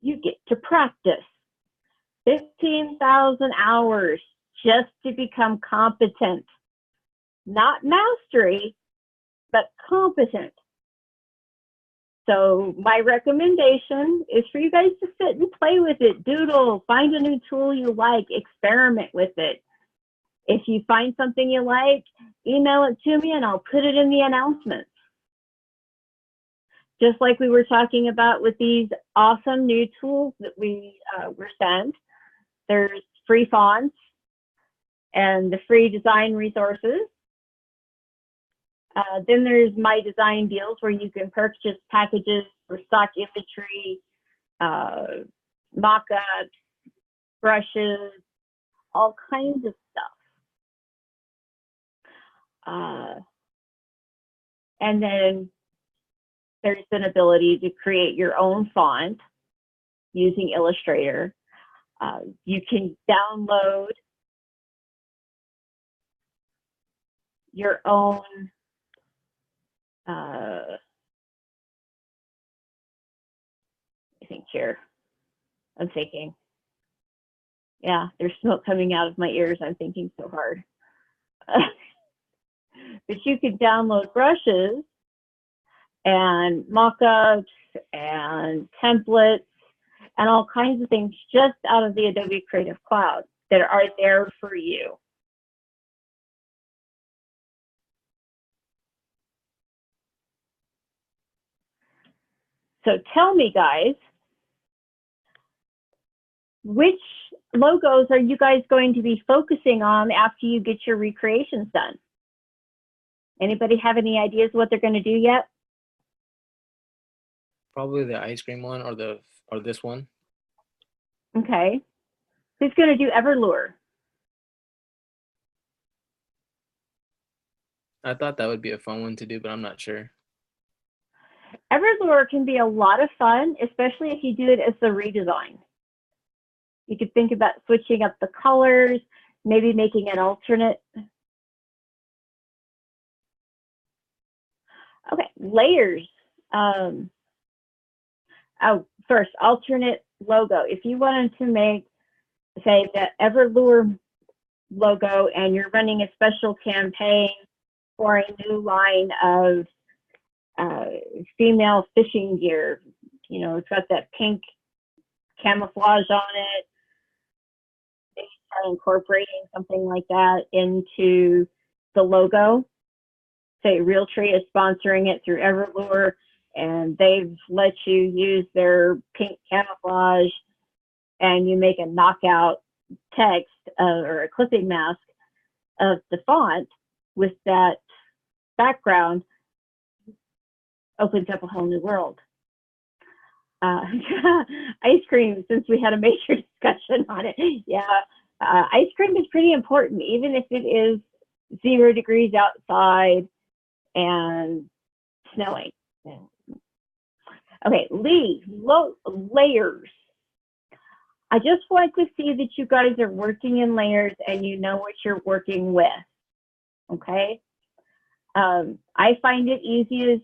You get to practice 15,000 hours just to become competent. Not mastery, but competent. So my recommendation is for you guys to sit and play with it, doodle, find a new tool you like, experiment with it. If you find something you like, email it to me and I'll put it in the announcements. Just like we were talking about with these awesome new tools that we were sent. There's free fonts and the free design resources. Then there's My Design Deals, where you can purchase packages for stock imagery, mock-ups, brushes, all kinds of stuff. And then there's an ability to create your own font using Illustrator. You can download your own I think here. I'm thinking. Yeah, there's smoke coming out of my ears. I'm thinking so hard. But you can download brushes and mock-ups and templates and all kinds of things just out of the Adobe Creative Cloud that are there for you. So tell me, guys, which logos are you guys going to be focusing on after you get your recreations done? Anybody have any ideas what they're going to do yet? Probably the ice cream one or this one. Okay. Who's going to do Everlure? I thought that would be a fun one to do, but I'm not sure. Everlure can be a lot of fun, especially if you do it as the redesign. You could think about switching up the colors, maybe making an alternate. Okay, layers. First, alternate logo. If you wanted to make, say, the Everlure logo and you're running a special campaign for a new line of female fishing gear, you know, it's got that pink camouflage on it, maybe start incorporating something like that into the logo. Say Realtree is sponsoring it through Everlure, and they've let you use their pink camouflage, and you make a knockout text or a clipping mask of the font with that background, opens up a whole new world. Ice cream, since we had a major discussion on it. Yeah, ice cream is pretty important, even if it is 0 degrees outside and snowing. Okay, layers. I just want to see that you guys are working in layers and you know what you're working with, okay? I find it easiest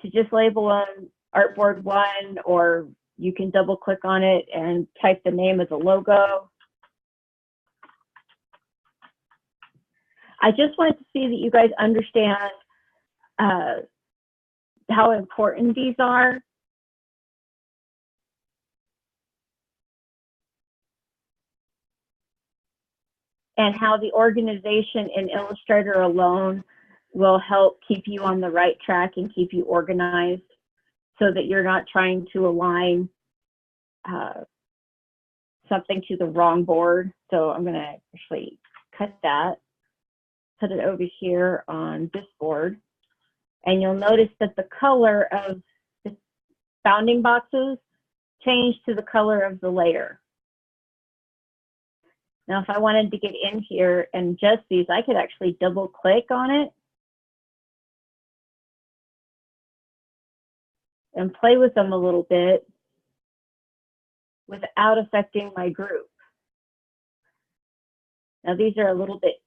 to just label them Artboard 1, or you can double click on it and type the name of the logo. I just wanted to see that you guys understand how important these are. And how the organization in Illustrator alone will help keep you on the right track and keep you organized so that you're not trying to align something to the wrong board. So I'm going to actually cut that, put it over here on this board. And you'll notice that the color of the bounding boxes changed to the color of the layer. Now, if I wanted to get in here and adjust these, I could actually double click on it and play with them a little bit without affecting my group. Now, these are a little bit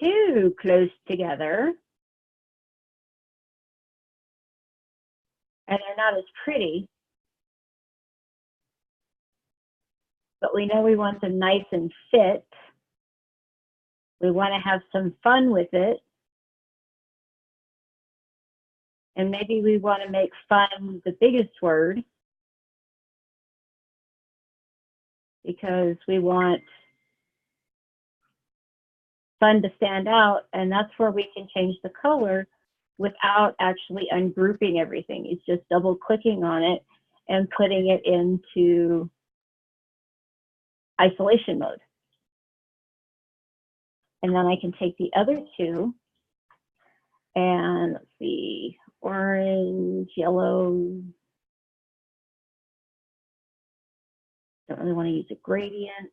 too close together, and they're not as pretty, but we know we want them nice and fit. We want to have some fun with it. And maybe we want to make fun the biggest word, because we want fun to stand out, and that's where we can change the color without actually ungrouping everything. It's just double clicking on it and putting it into isolation mode. And then I can take the other two and let's see, orange, yellow. Don't really want to use a gradient.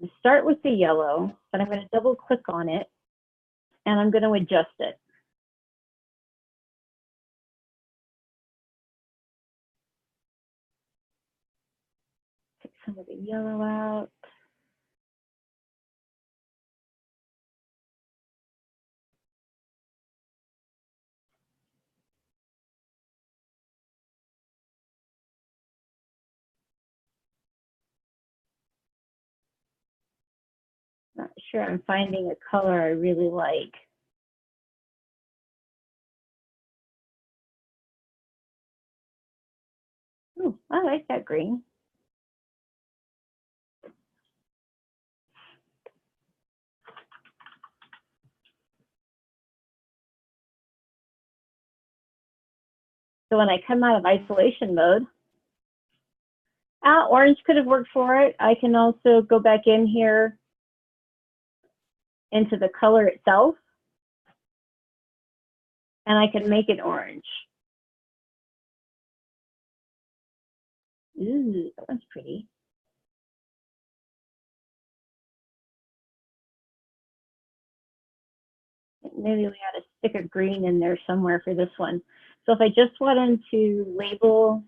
I'm start with the yellow, but I'm going to double click on it and I'm going to adjust it. Take some of the yellow out. sure I'm finding a color I really like. Ooh, I like that green. So when I come out of isolation mode, orange could have worked for it. I can also go back in here into the color itself, and I can make it orange. Ooh, that one's pretty. Maybe we had a stick of green in there somewhere for this one. So if I just wanted to label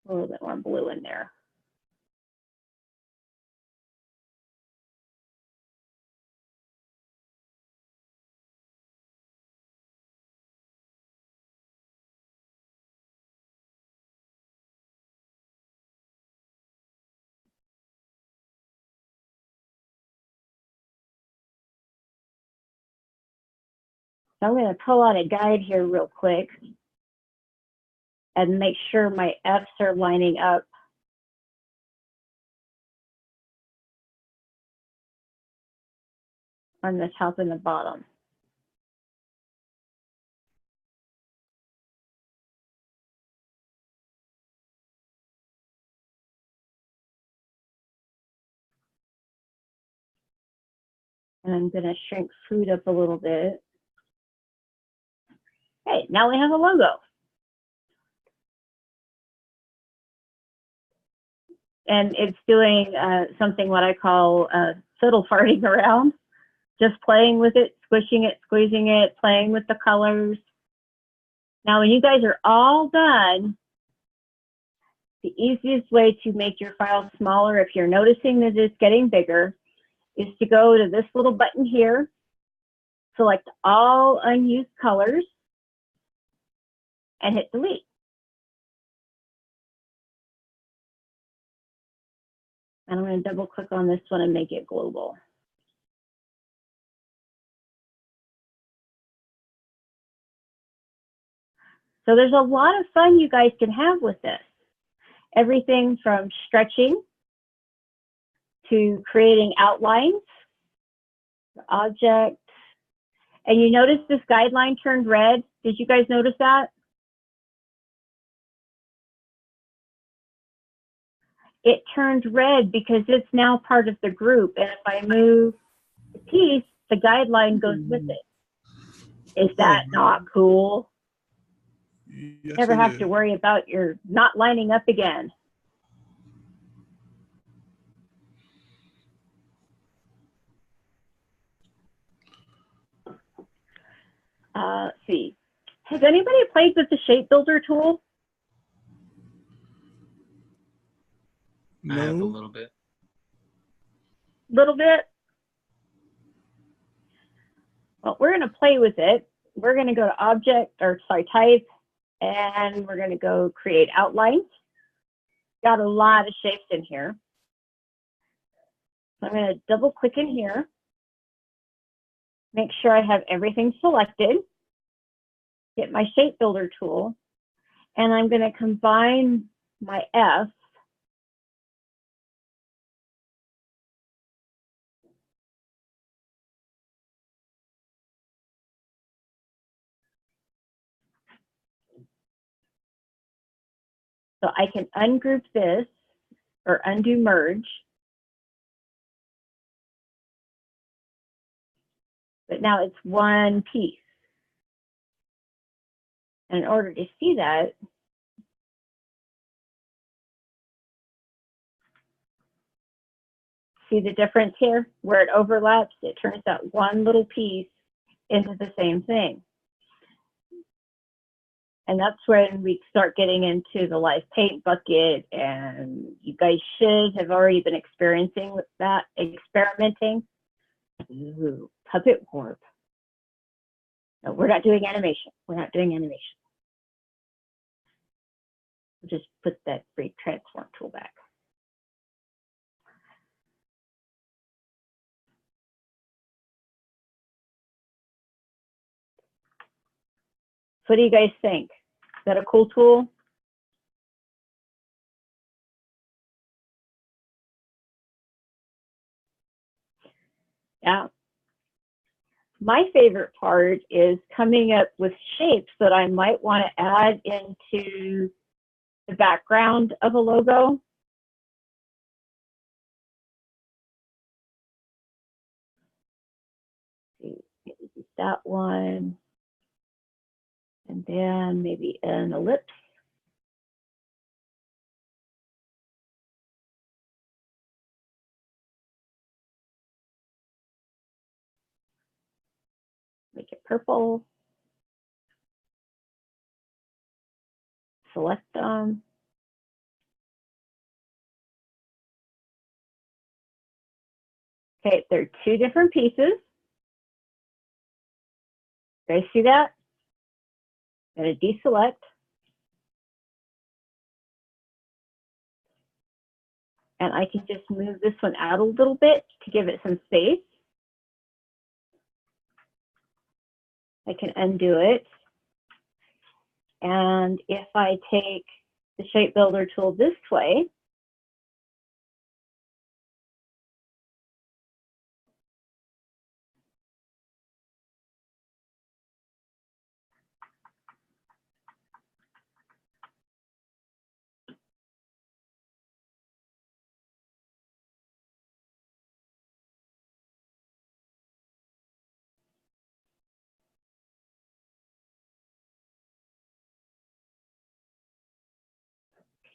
a little bit more blue in there. So I'm going to pull out a guide here real quick and make sure my F's are lining up. On the top and the bottom. And I'm going to shrink food up a little bit. Hey, now we have a logo. And it's doing something what I call fiddle farting around, just playing with it, squishing it, squeezing it, playing with the colors. Now, when you guys are all done, the easiest way to make your file smaller, if you're noticing that it's getting bigger, is to go to this little button here, select all unused colors, and hit delete. And I'm going to double click on this one and make it global. So there's a lot of fun you guys can have with this. Everything from stretching to creating outlines, objects. And you notice this guideline turned red. Did you guys notice that? It turned red because it's now part of the group. And if I move the piece, the guideline goes with it. Is that not cool? Yes, Never have it to is. worry about your not lining up again. Let's see. Has anybody played with the shape builder tool? I have a No. little bit. Little bit? Well, we're going to play with it. We're going to go to object, or sorry, type, and we're going to go create outlines. Got a lot of shapes in here. So I'm going to double click in here. Make sure I have everything selected. Get my shape builder tool. And I'm going to combine my F so I can ungroup this or undo merge. But now it's one piece. And in order to see that, see the difference here? Where it overlaps, it turns that one little piece into the same thing. And that's when we start getting into the live paint bucket, and you guys should have already been experiencing with that, experimenting. Ooh, puppet warp. No, we're not doing animation. We're not doing animation. We'll just put that free transform tool back. What do you guys think? Is that a cool tool? Yeah. My favorite part is coming up with shapes that I might want to add into the background of a logo. That one. And then maybe an ellipse. Make it purple. Select them. Okay, there are two different pieces. You guys see that? I'm going to deselect. And I can just move this one out a little bit to give it some space. I can undo it. And if I take the shape builder tool this way,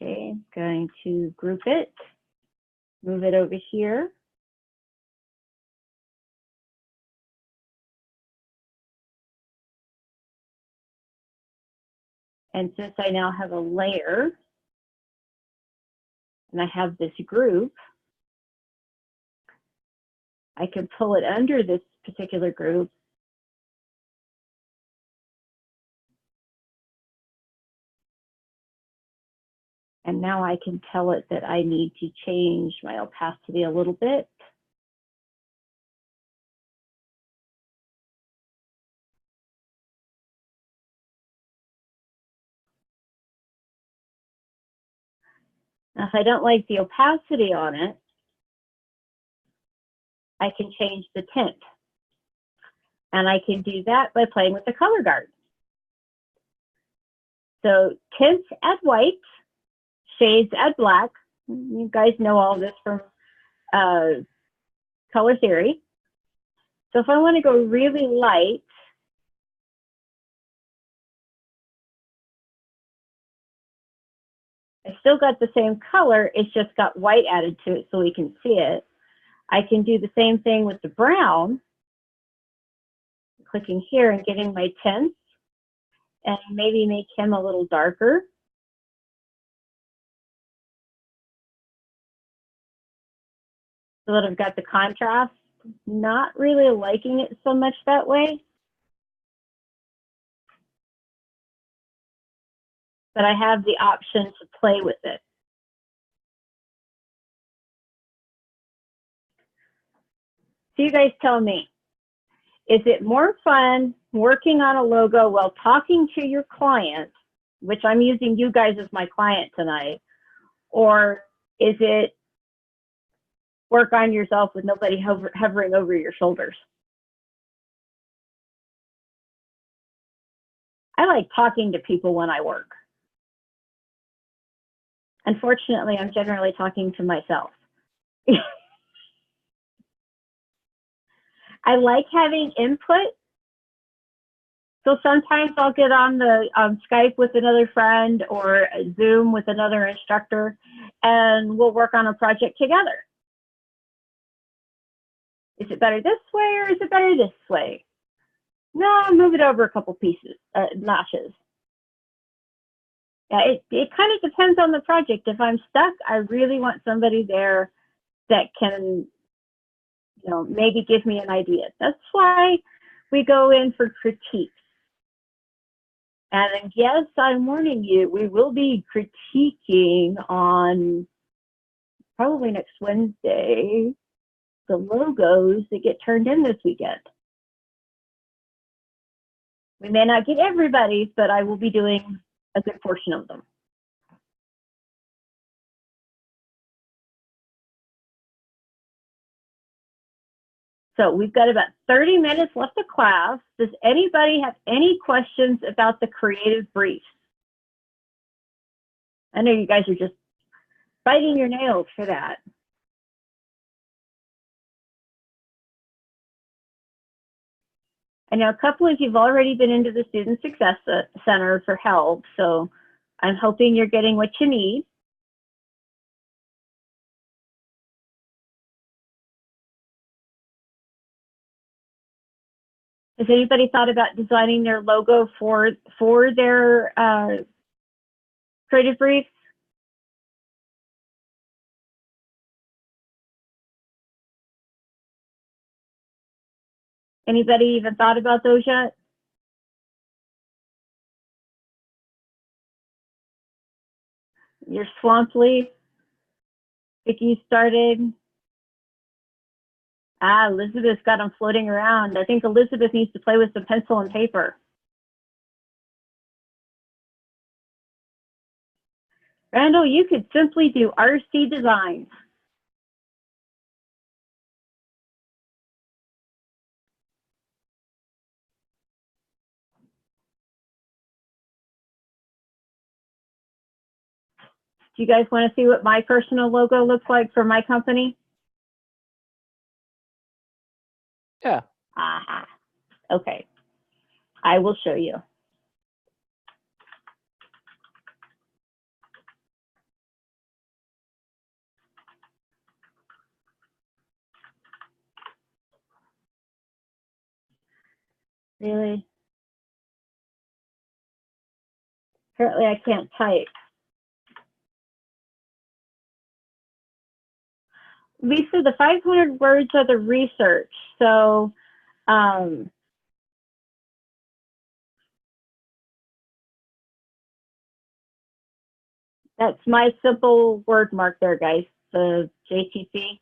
okay, I'm going to group it, move it over here. And since I now have a layer and I have this group, I can pull it under this particular group. And now I can tell it that I need to change my opacity a little bit. Now, if I don't like the opacity on it, I can change the tint. And I can do that by playing with the color guard. So tints add white, shades add black. You guys know all this from color theory. So if I want to go really light, I still got the same color, it's just got white added to it so we can see it. I can do the same thing with the brown, clicking here and getting my tints, and maybe make him a little darker. So that I've got the contrast. Not really liking it so much that way. But I have the option to play with it. So you guys tell me, is it more fun working on a logo while talking to your client, which I'm using you guys as my client tonight, or is it work on yourself with nobody hovering over your shoulders? I like talking to people when I work. Unfortunately, I'm generally talking to myself. I like having input. So sometimes I'll get on the Skype with another friend or Zoom with another instructor, and we'll work on a project together. Is it better this way or is it better this way? No, move it over a couple pieces, notches. Yeah, it kind of depends on the project. If I'm stuck, I really want somebody there that can, you know, maybe give me an idea. That's why we go in for critiques. And yes, I'm warning you, we will be critiquing on probably next Wednesday the logos that get turned in this weekend. We may not get everybody's, but I will be doing a good portion of them. So we've got about 30 minutes left of class. Does anybody have any questions about the creative brief? I know you guys are just biting your nails for that. I know a couple of you've already been into the Student Success Center for help, so I'm hoping you're getting what you need. Has anybody thought about designing their logo for their creative brief? Anybody even thought about those yet? Your swamp leaf? Vicki started. Ah, Elizabeth's got them floating around. I think Elizabeth needs to play with some pencil and paper. Randall, you could simply do RC designs. Do you guys want to see what my personal logo looks like for my company? Yeah. Aha. Okay. I will show you. Really? Apparently I can't type. Lisa, the 500 words are the research. So that's my simple word mark there, guys, the JTC.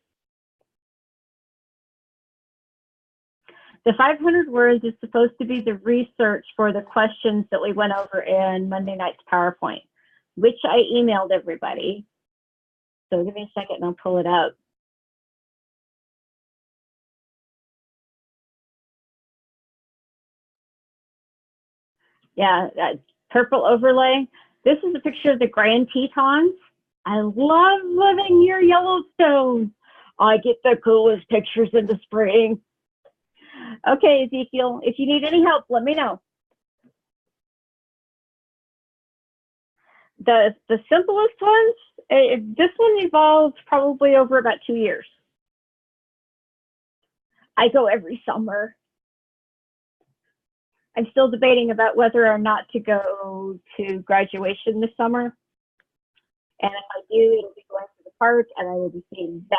The 500 words is supposed to be the research for the questions that we went over in Monday night's PowerPoint, which I emailed everybody. So give me a second and I'll pull it up. Yeah, that purple overlay. This is a picture of the Grand Tetons. I love living near Yellowstone. I get the coolest pictures in the spring. Okay, Ezekiel, if you need any help, let me know. The simplest ones, this one evolved probably over about 2 years. I go every summer. I'm still debating about whether or not to go to graduation this summer. And if I do, it'll be going to the park and I will be seeing that.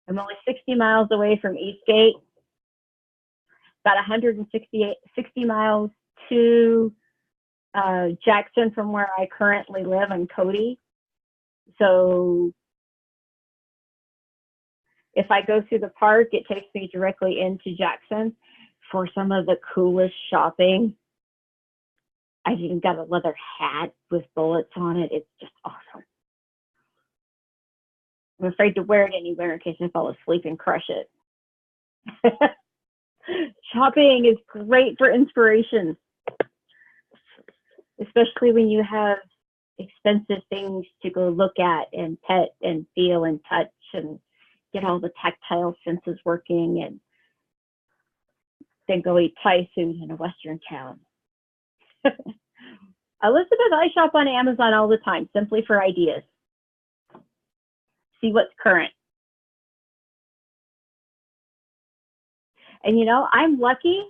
I'm only 60 miles away from Eastgate, about 160 miles to Jackson from where I currently live in Cody. So if I go through the park, it takes me directly into Jackson for some of the coolest shopping. I've even got a leather hat with bullets on it. It's just awesome. I'm afraid to wear it anywhere in case I fall asleep and crush it. Shopping is great for inspiration, especially when you have expensive things to go look at and pet and feel and touch and get all the tactile senses working, and then go eat Thai food in a Western town. Elizabeth, I shop on Amazon all the time, simply for ideas. See what's current. And you know, I'm lucky.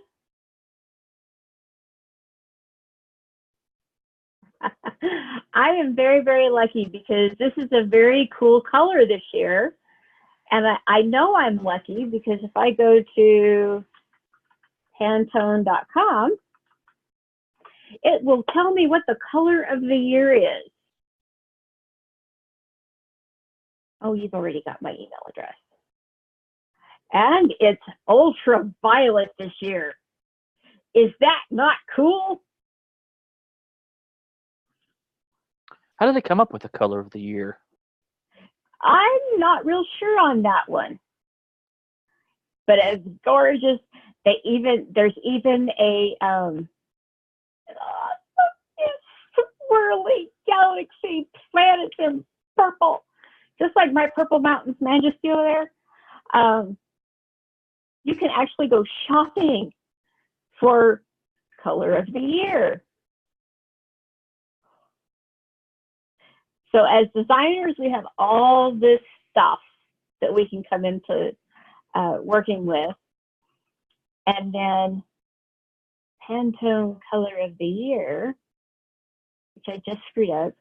I am very, very lucky because this is a very cool color this year. And I know I'm lucky because if I go to Pantone.com, it will tell me what the color of the year is. Oh, you've already got my email address. And it's ultraviolet this year. Is that not cool? How do they come up with the color of the year? I'm not real sure on that one. But it's gorgeous. There's even a swirly galaxy planets in purple, just like my Purple Mountains Majesty over there. You can actually go shopping for color of the year. So as designers, we have all this stuff that we can come into working with. And then Pantone color of the year, which I just screwed up.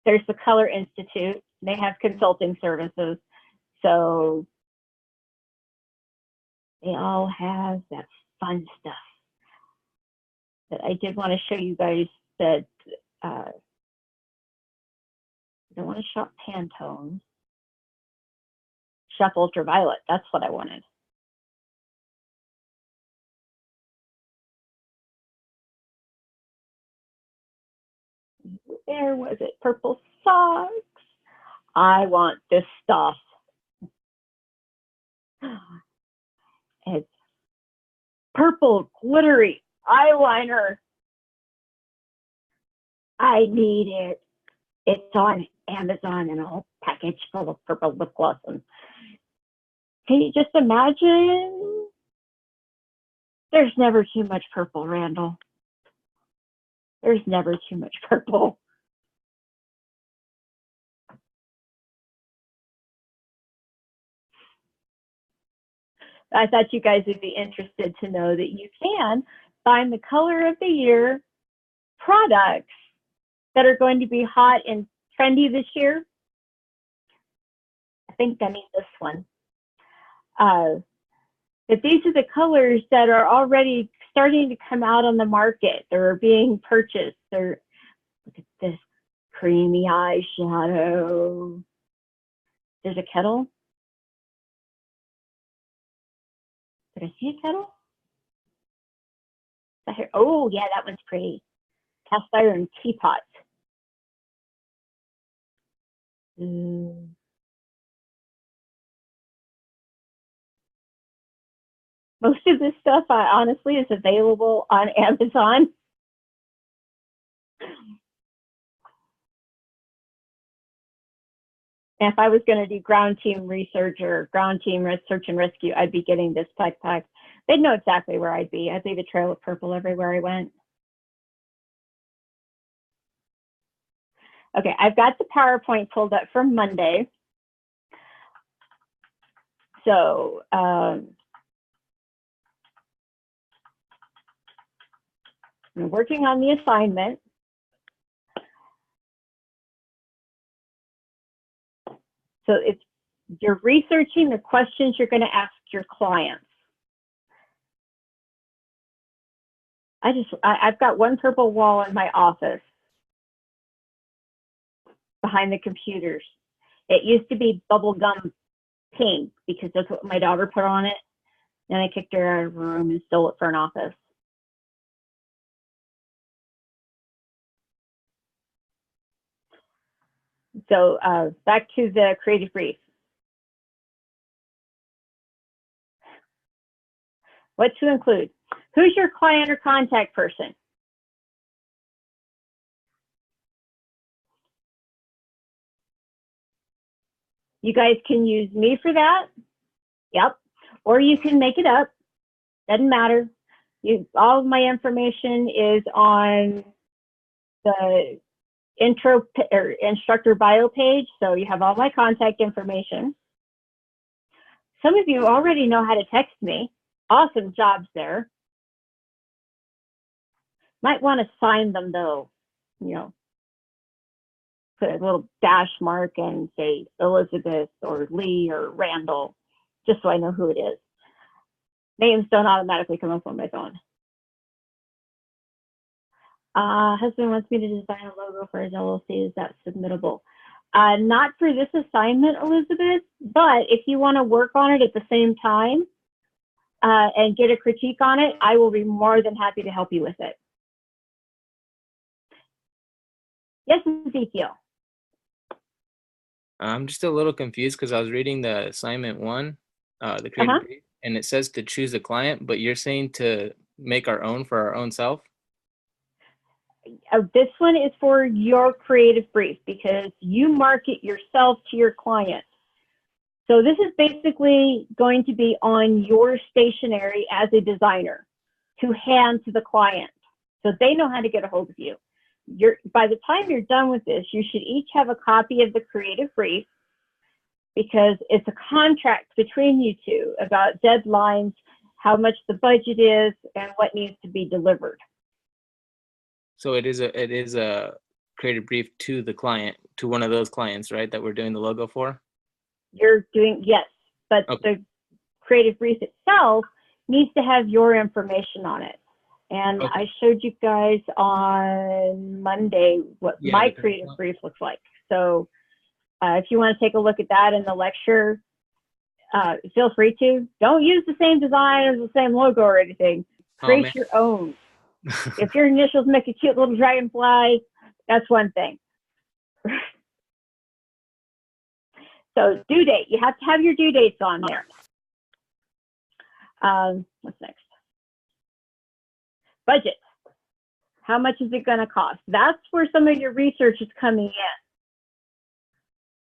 There's the Color Institute. They have consulting services. So they all have that fun stuff. But I did want to show you guys that I don't want to shop Pantone. Shop Ultraviolet. That's what I wanted. There was it. Purple socks. I want this stuff. It's purple glittery eyeliner. I need it. It's on Amazon in a whole package full of purple lip gloss. And can you just imagine? There's never too much purple, Randall. There's never too much purple. I thought you guys would be interested to know that you can find the color of the year products that are going to be hot and trendy this year. I think I mean this one. But these are the colors that are already starting to come out on the market. They're being purchased. Look at this creamy eyeshadow. There's a kettle. Did I see a kettle? Oh, yeah, that one's pretty. Cast iron teapot. Most of this stuff, honestly, is available on Amazon. And if I was going to do ground team research or ground team search and rescue, I'd be getting this backpack. They'd know exactly where I'd be. I'd leave a trail of purple everywhere I went. Okay, I've got the PowerPoint pulled up from Monday. So I'm working on the assignment. So if you're researching the questions you're going to ask your clients. I've got one purple wall in my office behind the computers. It used to be bubblegum pink because that's what my daughter put on it. Then I kicked her out of her room and stole it for an office. So back to the creative brief. What to include? Who's your client or contact person? You guys can use me for that. Yep. Or you can make it up. Doesn't matter. All of my information is on the intro or instructor bio page. So you have all my contact information. Some of you already know how to text me. Awesome jobs there. Might want to sign them though, you know, put a little dash mark and say Elizabeth or Lee or Randall, just so I know who it is. Names don't automatically come up on my phone. Husband wants me to design a logo for his LLC. Is that submittable? Not for this assignment, Elizabeth, but if you want to work on it at the same time and get a critique on it, I will be more than happy to help you with it. Yes, Ezekiel. I'm just a little confused because I was reading the assignment 1, the creative brief, and it says to choose a client, but you're saying to make our own for our own self? This one is for your creative brief because you market yourself to your client. So this is basically going to be on your stationery as a designer to hand to the client so they know how to get a hold of you. By the time you're done with this, you should each have a copy of the creative brief because it's a contract between you two about deadlines, how much the budget is, and what needs to be delivered. So it is a creative brief to the client, to one of those clients, right, that we're doing the logo for? You're doing, yes, but Okay. the creative brief itself needs to have your information on it. And Okay. I showed you guys on Monday what Yeah, my the creative template. brief looks like. So if you want to take a look at that in the lecture, feel free to. Don't use the same design as the same logo or anything. Oh, Create man. your own. If your initials make a cute little dragonfly, that's one thing. So due date, you have to have your due dates on there. What's next? Budget. How much is it going to cost? That's where some of your research is coming in.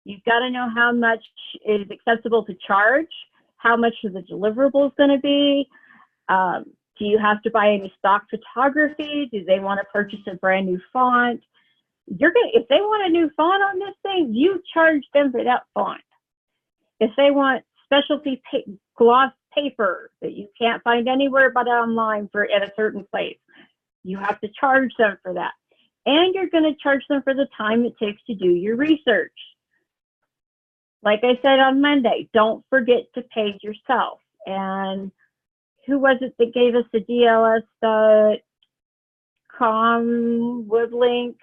You've got to know how much is acceptable to charge, how much the deliverable is going to be. Do you have to buy any stock photography? Do they want to purchase a brand new font? If they want a new font on this thing, you charge them for that font. If they want specialty gloss paper that you can't find anywhere but online at a certain place, you have to charge them for that. And you're going to charge them for the time it takes to do your research. Like I said on Monday, don't forget to page yourself. And who was it that gave us the DLS.com web link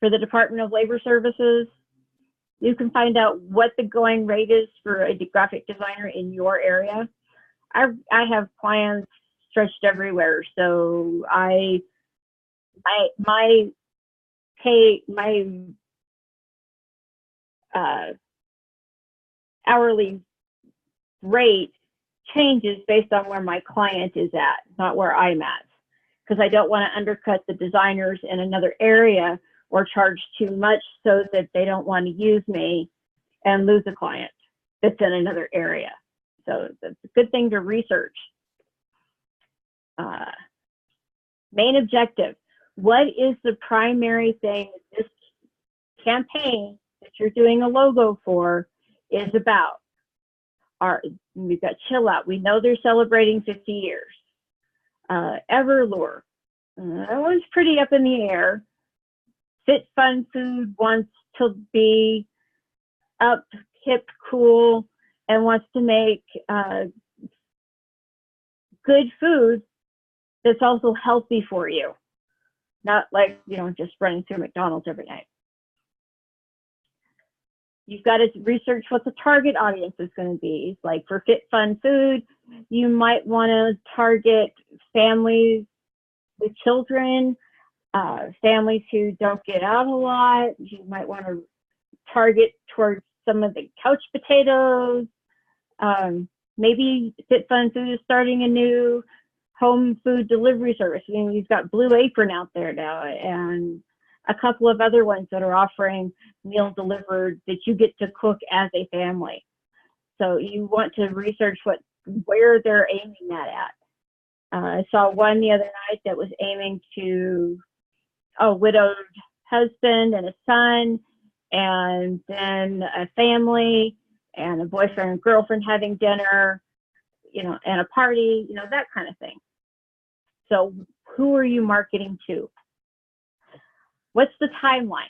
for the Department of Labor Services? You can find out what the going rate is for a graphic designer in your area. I have clients stretched everywhere, so my hourly rate changes based on where my client is at, not where I'm at, because I don't want to undercut the designers in another area or charge too much so that they don't want to use me and lose a client that's in another area. So it's a good thing to research. Main objective. What is the primary thing that this campaign that you're doing a logo for is about? We've got Chill Out. We know they're celebrating 50 years. Everlure. That one's pretty up in the air. Fit Fun Food wants to be up, hip, cool, and wants to make good food that's also healthy for you. Not like, just running through McDonald's every night. You've got to research what the target audience is going to be. Like for Fit Fun Food, you might want to target families with children, families who don't get out a lot. You might want to target towards some of the couch potatoes. Maybe Fit Fun Food is starting a new home food delivery service. You've got Blue Apron out there now, and a couple of other ones that are offering meal delivered that you get to cook as a family. So you want to research where they're aiming that at. I saw one the other night that was aiming to a widowed husband and a son, and then a family and a boyfriend and girlfriend having dinner, and a party, that kind of thing. So who are you marketing to? What's the timeline?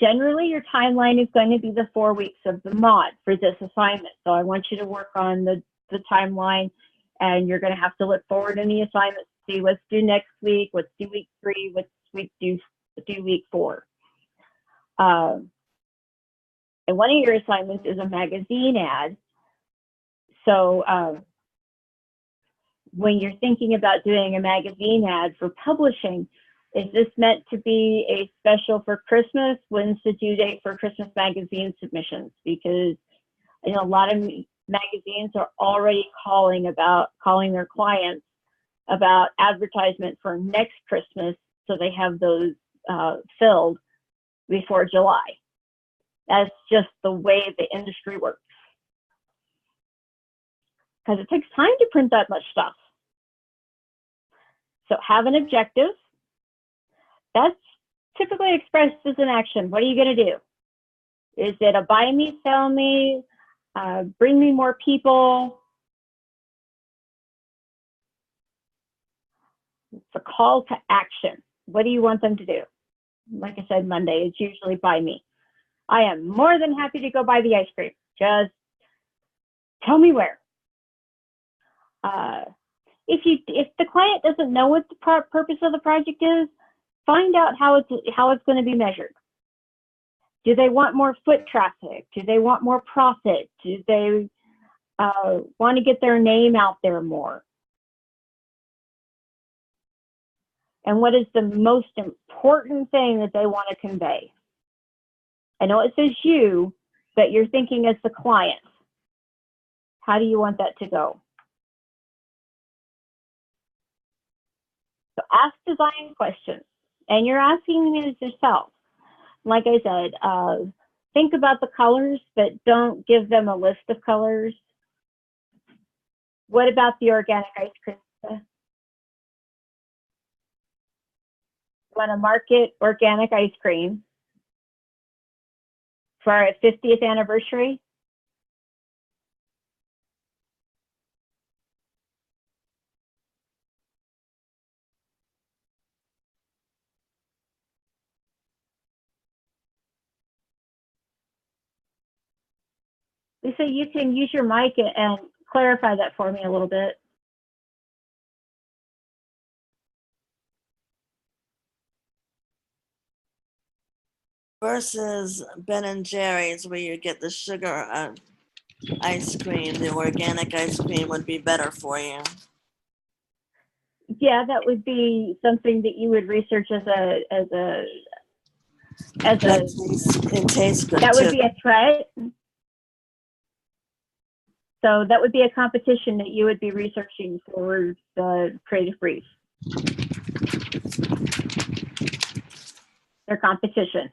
Generally, your timeline is going to be the 4 weeks of the mod for this assignment. So I want you to work on the timeline, and you're going to have to look forward in the assignment, see what's due next week, what's due week 3, what's due week 4. And one of your assignments is a magazine ad. So when you're thinking about doing a magazine ad for publishing, is this meant to be a special for Christmas? When's the due date for Christmas magazine submissions? Because you know, a lot of magazines are already calling their clients about advertisement for next Christmas, so they have those filled before July. That's just the way the industry works. Because it takes time to print that much stuff. So have an objective. That's typically expressed as an action. What are you going to do? Is it a buy me, sell me, bring me more people? It's a call to action. What do you want them to do? Like I said, Monday, it's usually buy me. I am more than happy to go buy the ice cream. Just tell me where. If the client doesn't know what the purpose of the project is, find out how it's going to be measured. Do they want more foot traffic? Do they want more profit? Do they want to get their name out there more? And what is the most important thing that they want to convey? I know it says you, but you're thinking as the client. How do you want that to go? So ask design questions, and you're asking it yourself. Like I said, think about the colors, but don't give them a list of colors. What about the organic ice cream? You want to market organic ice cream for our 50th anniversary? Lisa, you can use your mic and clarify that for me a little bit. Versus Ben and Jerry's, where you get the sugar ice cream, the organic ice cream would be better for you. Yeah, that would be something that you would research as a It tastes good that would too. be a threat. So that would be a competition that you would be researching for the creative brief. Their competition.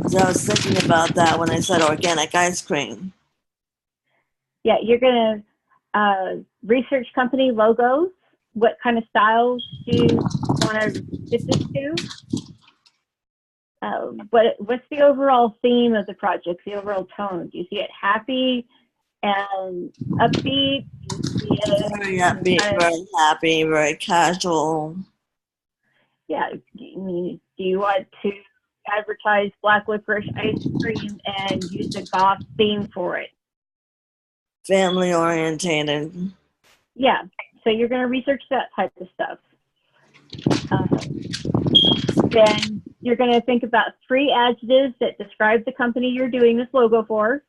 So I was thinking about that when I said organic ice cream. Yeah, you're going to research company logos. What kind of styles do you want to fit this to? What's the overall theme of the project, the overall tone? Do you see it happy and upbeat? Do you see it Very upbeat, very happy, very casual. Yeah, do you want to advertise black licorice ice cream and use a goth theme for it? Family orientated. Yeah, so you're going to research that type of stuff. Then you're going to think about 3 adjectives that describe the company you're doing this logo for.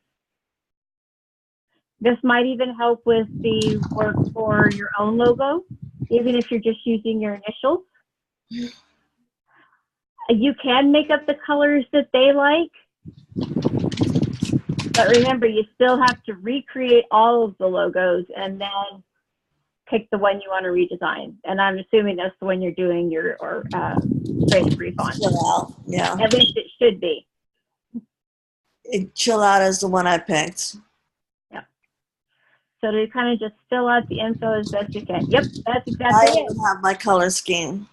This might even help with the work for your own logo, even if you're just using your initials. You can make up the colors that they like, but remember, you still have to recreate all of the logos and then pick the one you want to redesign. And I'm assuming that's the one you're doing your creative brief on. Chill Out, yeah. At least it should be. Chill Out is the one I picked. Yeah. So to kind of just fill out the info as best you can. Yep, that's I exactly it. even have my color scheme.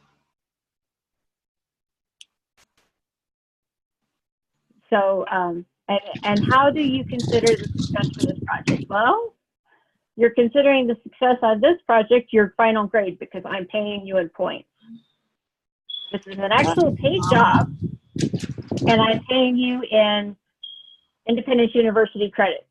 So, and how do you consider the success for this project? Well, you're considering the success of this project your final grade because I'm paying you in points. This is an actual paid job, and I'm paying you in Independence University credits.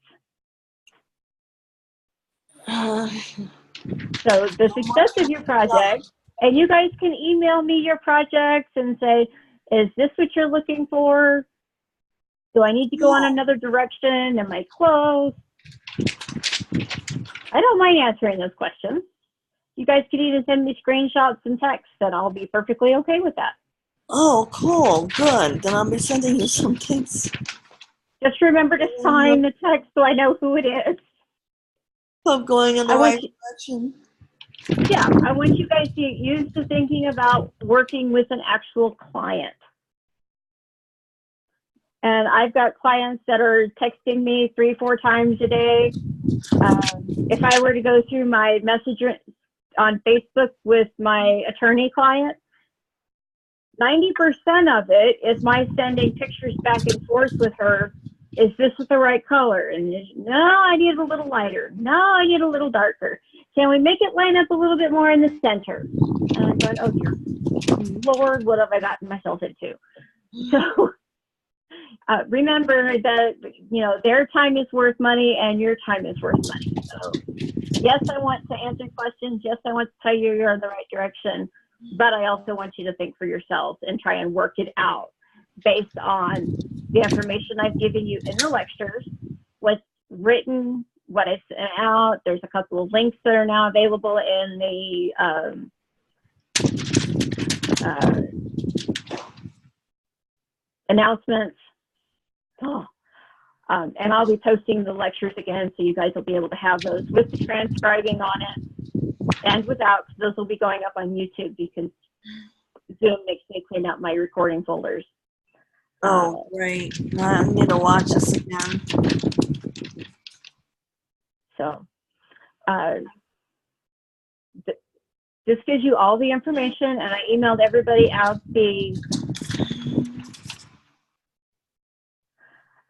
So the success of your project And you guys can email me your projects and say, is this what you're looking for? Do I need to go on another direction? Am I close? I don't mind answering those questions. You guys could even send me screenshots and text, and I'll be perfectly okay with that. Oh, cool. Good. Then I'll be sending you some things. Just remember to sign the text so I know who it is. I'm going in the right direction. Yeah, I want you guys to get used to thinking about working with an actual client. And I've got clients that are texting me 3-4 times a day. If I were to go through my message on Facebook with my attorney client, 90% of it is my sending pictures back and forth with her. Is this the right color? And no, I need it a little lighter. No, I need a little darker. Can we make it line up a little bit more in the center? And I'm going, oh dear Lord, what have I gotten myself into? So remember that, you know, their time is worth money and your time is worth money. So yes, I want to answer questions. Yes, I want to tell you you're in the right direction, but I also want you to think for yourselves and try and work it out based on the information I've given you in the lectures, what's written, what I sent out. There's a couple of links that are now available in the announcements. Oh. And I'll be posting the lectures again, so you guys will be able to have those with the transcribing on it and without. Those will be going up on YouTube because Zoom makes me clean up my recording folders. Oh, great. I need to watch this again. So this gives you all the information, and I emailed everybody out the...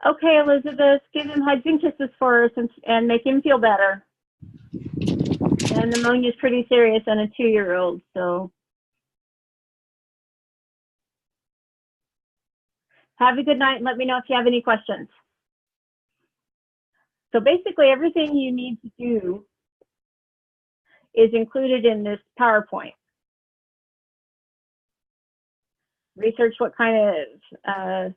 Okay, Elizabeth, give him hugs and kisses for us and make him feel better. And pneumonia is pretty serious on a 2-year-old, so. Have a good night and let me know if you have any questions. So basically everything you need to do is included in this PowerPoint. Research what kind of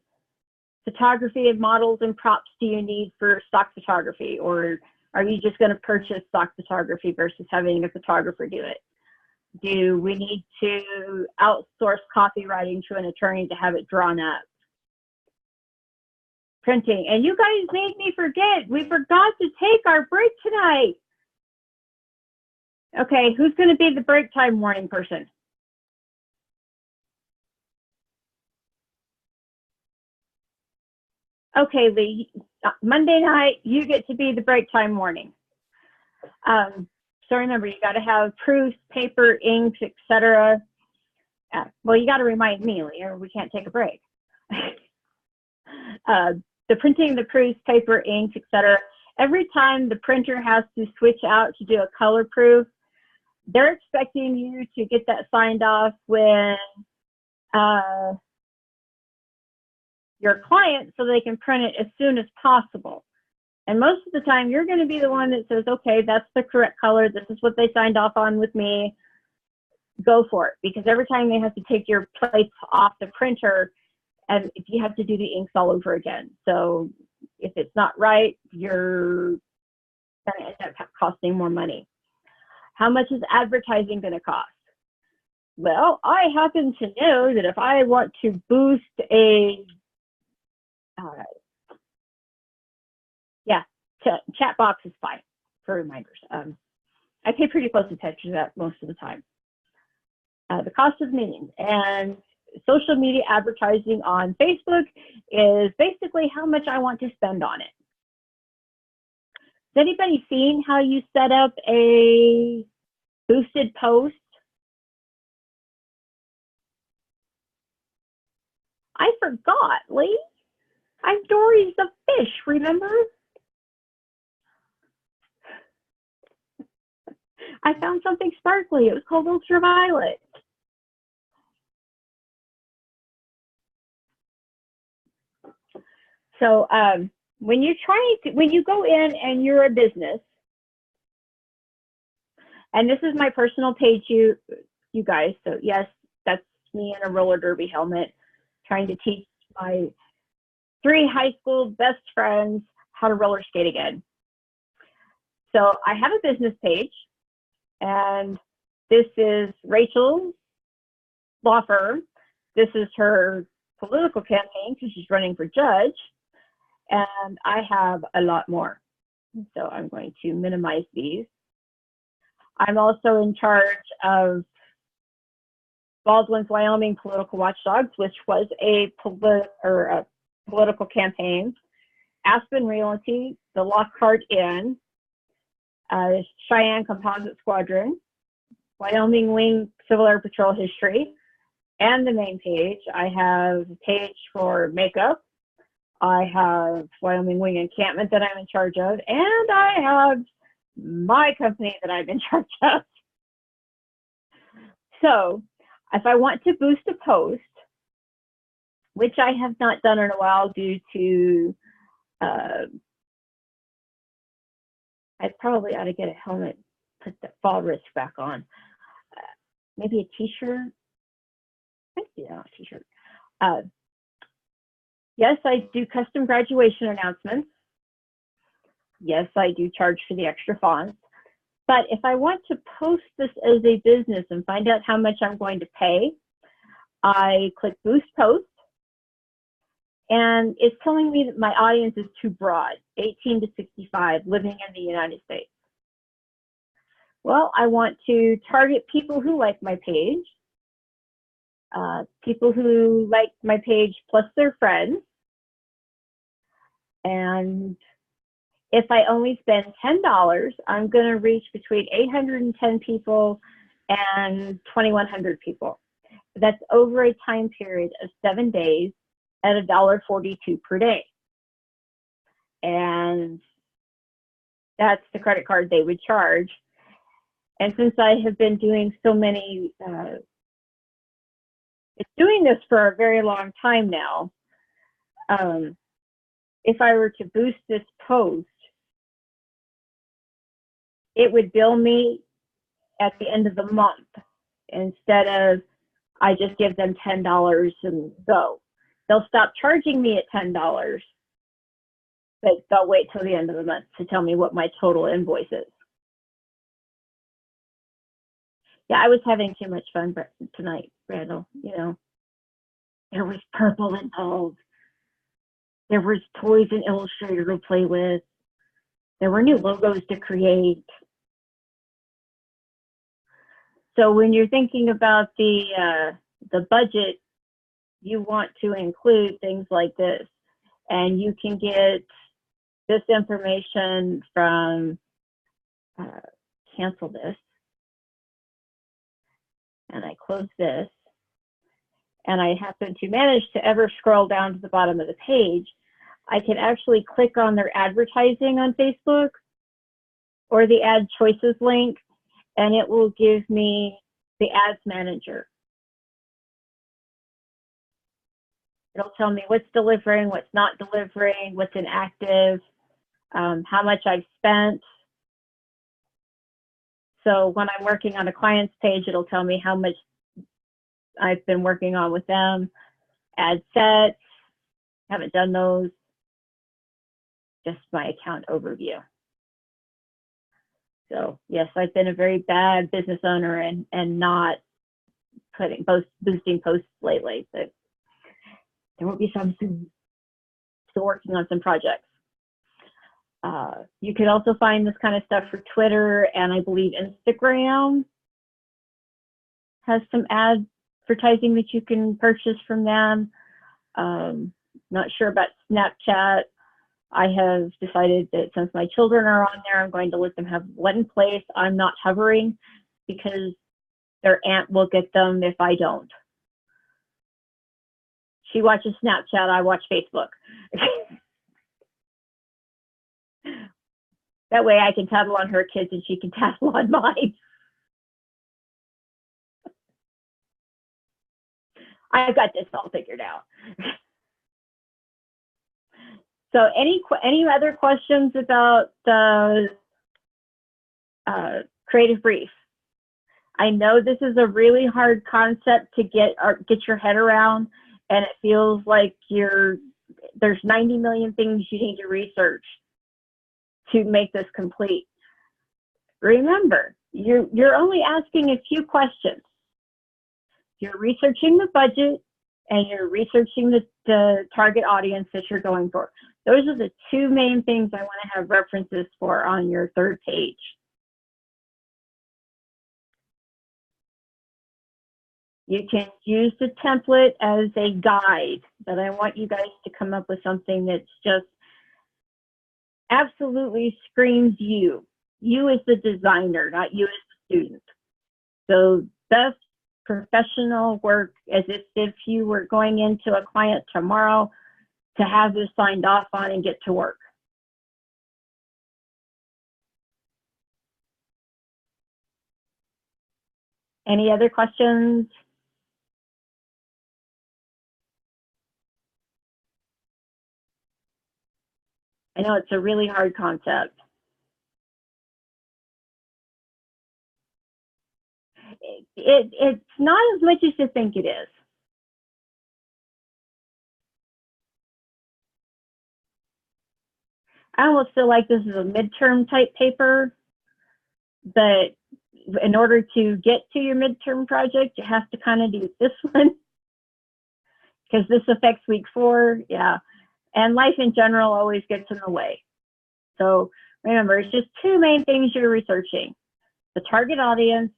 photography of models and props do you need for stock photography, or are you just going to purchase stock photography versus having a photographer do it? Do we need to outsource copywriting to an attorney to have it drawn up? Printing. And you guys made me forget. We forgot to take our break tonight. Okay, who's going to be the break time warning person? Okay, Lee, Monday night, you get to be the break time warning. So remember, you got to have proofs, paper, inks, etc. Well, you got to remind me, Lee, or we can't take a break. The printing, the proofs, paper, inks, etc. Every time the printer has to switch out to do a color proof, they're expecting you to get that signed off when your client so they can print it as soon as possible. And most of the time, you're going to be the one that says, okay, that's the correct color. This is what they signed off on with me. Go for it. Because every time they have to take your plates off the printer, and you have to do the inks all over again. So if it's not right, you're going to end up costing more money. How much is advertising going to cost? Well, I happen to know that if I want to boost a chat box is fine for reminders. I pay pretty close attention to that most of the time. The cost of meetings and social media advertising on Facebook is basically how much I want to spend on it. Has anybody seen how you set up a boosted post? I forgot, Lee. I'm Dory's the fish, remember? I found something sparkly. It was called ultraviolet. So when you go in and you're a business, and this is my personal page you guys. So yes, that's me in a roller derby helmet trying to teach my 3 high school best friends how to roller skate again. So I have a business page, and this is Rachel's law firm. This is her political campaign because she's running for judge, and I have a lot more. So I'm going to minimize these. I'm also in charge of Baldwin's Wyoming Political Watchdogs, which was a political campaign. Aspen Realty, the Lockhart Inn, Cheyenne Composite Squadron, Wyoming Wing Civil Air Patrol History, and the main page. I have a page for makeup. I have Wyoming Wing Encampment that I'm in charge of, and I have my company that I'm in charge of. So if I want to boost a post, which I have not done in a while due to, I probably ought to get a helmet, put the fall wrist back on. Maybe a t-shirt. Yeah, a t-shirt. Yes, I do custom graduation announcements. Yes, I do charge for the extra fonts. But if I want to post this as a business and find out how much I'm going to pay, I click Boost Post, and it's telling me that my audience is too broad, 18 to 65, living in the United States. Well, I want to target people who like my page, people who like my page plus their friends. And if I only spend $10, I'm going to reach between 810 people and 2,100 people. That's over a time period of 7 days at $1.42 per day. And that's the credit card they would charge. And since I have been doing so many, doing this for a very long time now, if I were to boost this post, it would bill me at the end of the month instead of I just give them $10 and go. They'll stop charging me at $10, but they'll wait till the end of the month to tell me what my total invoice is. Yeah, I was having too much fun tonight, Randall. You know, there was purple involved. There was toys in Illustrator to play with. There were new logos to create. So when you're thinking about the budget, you want to include things like this. And you can get this information from, cancel this. And I close this. And I happen to manage to ever scroll down to the bottom of the page, I can actually click on their advertising on Facebook or the ad choices link, and it will give me the ads manager. It'll tell me what's delivering, what's not delivering, what's inactive, how much I've spent. So when I'm working on a client's page, it'll tell me how much I've been working on with them. Ad sets, haven't done those. Just my account overview. So yes, I've been a very bad business owner and not boosting posts lately, but there will be some soon. Still working on some projects. You could also find this kind of stuff for Twitter, and I believe Instagram has some advertising that you can purchase from them. Not sure about Snapchat. I have decided that since my children are on there, I'm going to let them have one place. I'm not hovering because their aunt will get them if I don't. She watches Snapchat, I watch Facebook. That way I can tattle on her kids and she can tattle on mine. I've got this all figured out. So any other questions about the creative brief? I know this is a really hard concept to get your head around, and it feels like there's 90 million things you need to research to make this complete. Remember, you're only asking a few questions. You're researching the budget and you're researching the target audience that you're going for. Those are the two main things I want to have references for on your third page. You can use the template as a guide, but I want you guys to come up with something that's just absolutely screams you. You as the designer, not you as the student. So best professional work as if you were going into a client tomorrow to have this signed off on and get to work. Any other questions? I know it's a really hard concept. It's not as much as you think it is. I almost feel like this is a midterm type paper, but in order to get to your midterm project, you have to kind of do this one because this affects week 4. Yeah. And life in general always gets in the way. So remember, it's just two main things you're researching: the target audience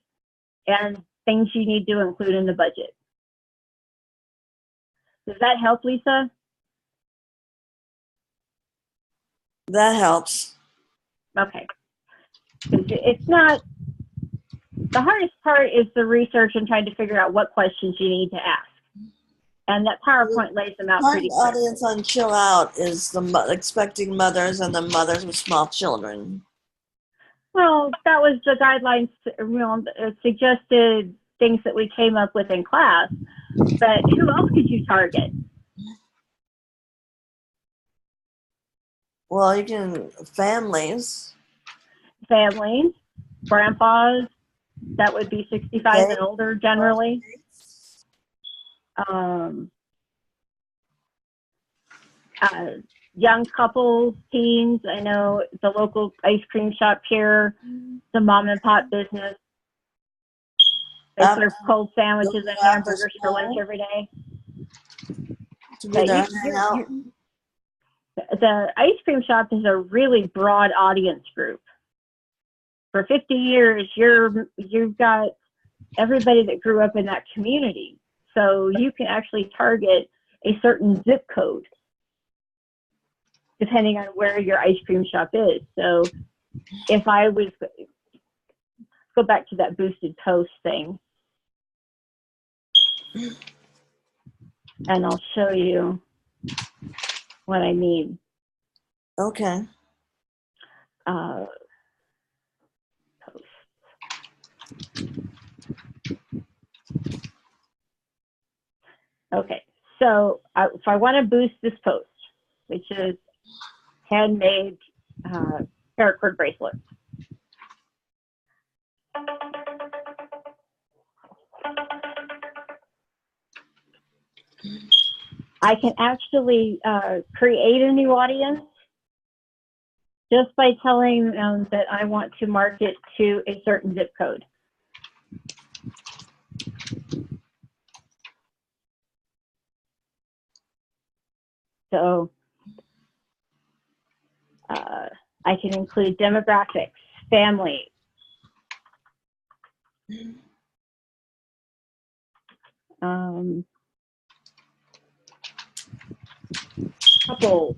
and things you need to include in the budget. Does that help, Lisa? That helps. Okay. It's not, the hardest part is the research and trying to figure out what questions you need to ask. And that PowerPoint lays them out pretty Target clear. audience on Chill Out is the expecting mothers and the mothers with small children. Well, that was the guidelines, suggested things that we came up with in class, but who else could you target? Well, you can families. Families, grandpas, that would be 65 and older generally. Young couples, teens. I know the local ice cream shop here, the mom and pop business. They serve cold sandwiches and hamburgers for lunch every day. To be there, hang out. The ice cream shop is a really broad audience group. For 50 years, you've got everybody that grew up in that community. So you can actually target a certain zip code depending on where your ice cream shop is. So if I was, go back to that boosted post thing, and I'll show you what I mean. Okay. Post. Okay, so if I want to boost this post, which is handmade paracord bracelets. I can actually create a new audience just by telling them that I want to market to a certain zip code. So I can include demographics, family, couple,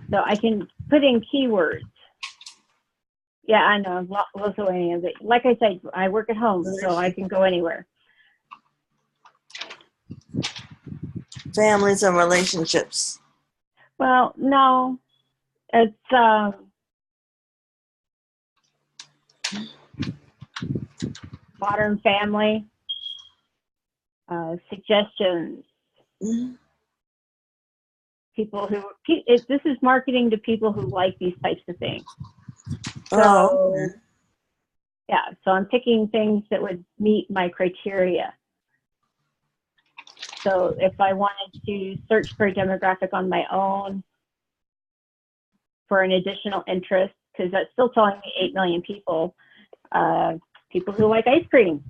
so I can put in keywords. Yeah, I know, Lithuania, but like I said, I work at home, so I can go anywhere. Families and relationships. Well, no, it's Modern Family, suggestions. People who, this is marketing to people who like these types of things. So, Oh, yeah, so I'm picking things that would meet my criteria. So if I wanted to search for a demographic on my own for an additional interest, because that's still telling me 8 million people, people who like ice cream.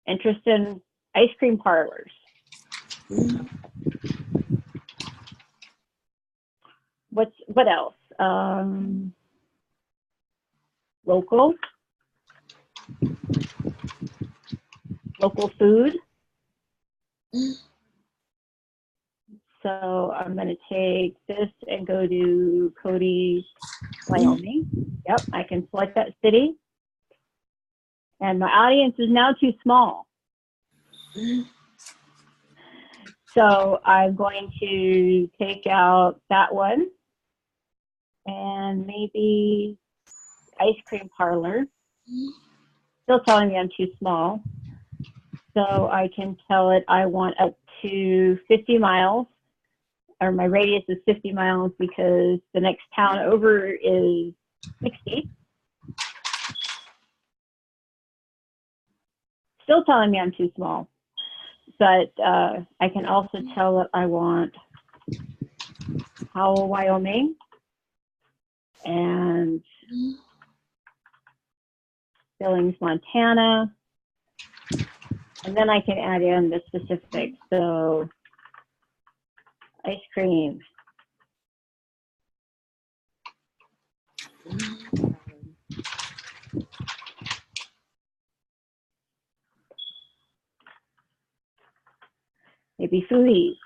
Interest in ice cream parlors. What else? Local food. So I'm going to take this and go to Cody, Wyoming. Yep, I can select that city. And my audience is now too small. So I'm going to take out that one and maybe ice cream parlor. Still telling me I'm too small. So I can tell it I want up to 50 miles, or my radius is 50 miles because the next town over is 60. Still telling me I'm too small. But I can also tell it I want Howell, Wyoming, and Billings, Montana. And then I can add in the specifics. So ice cream. Maybe foodies.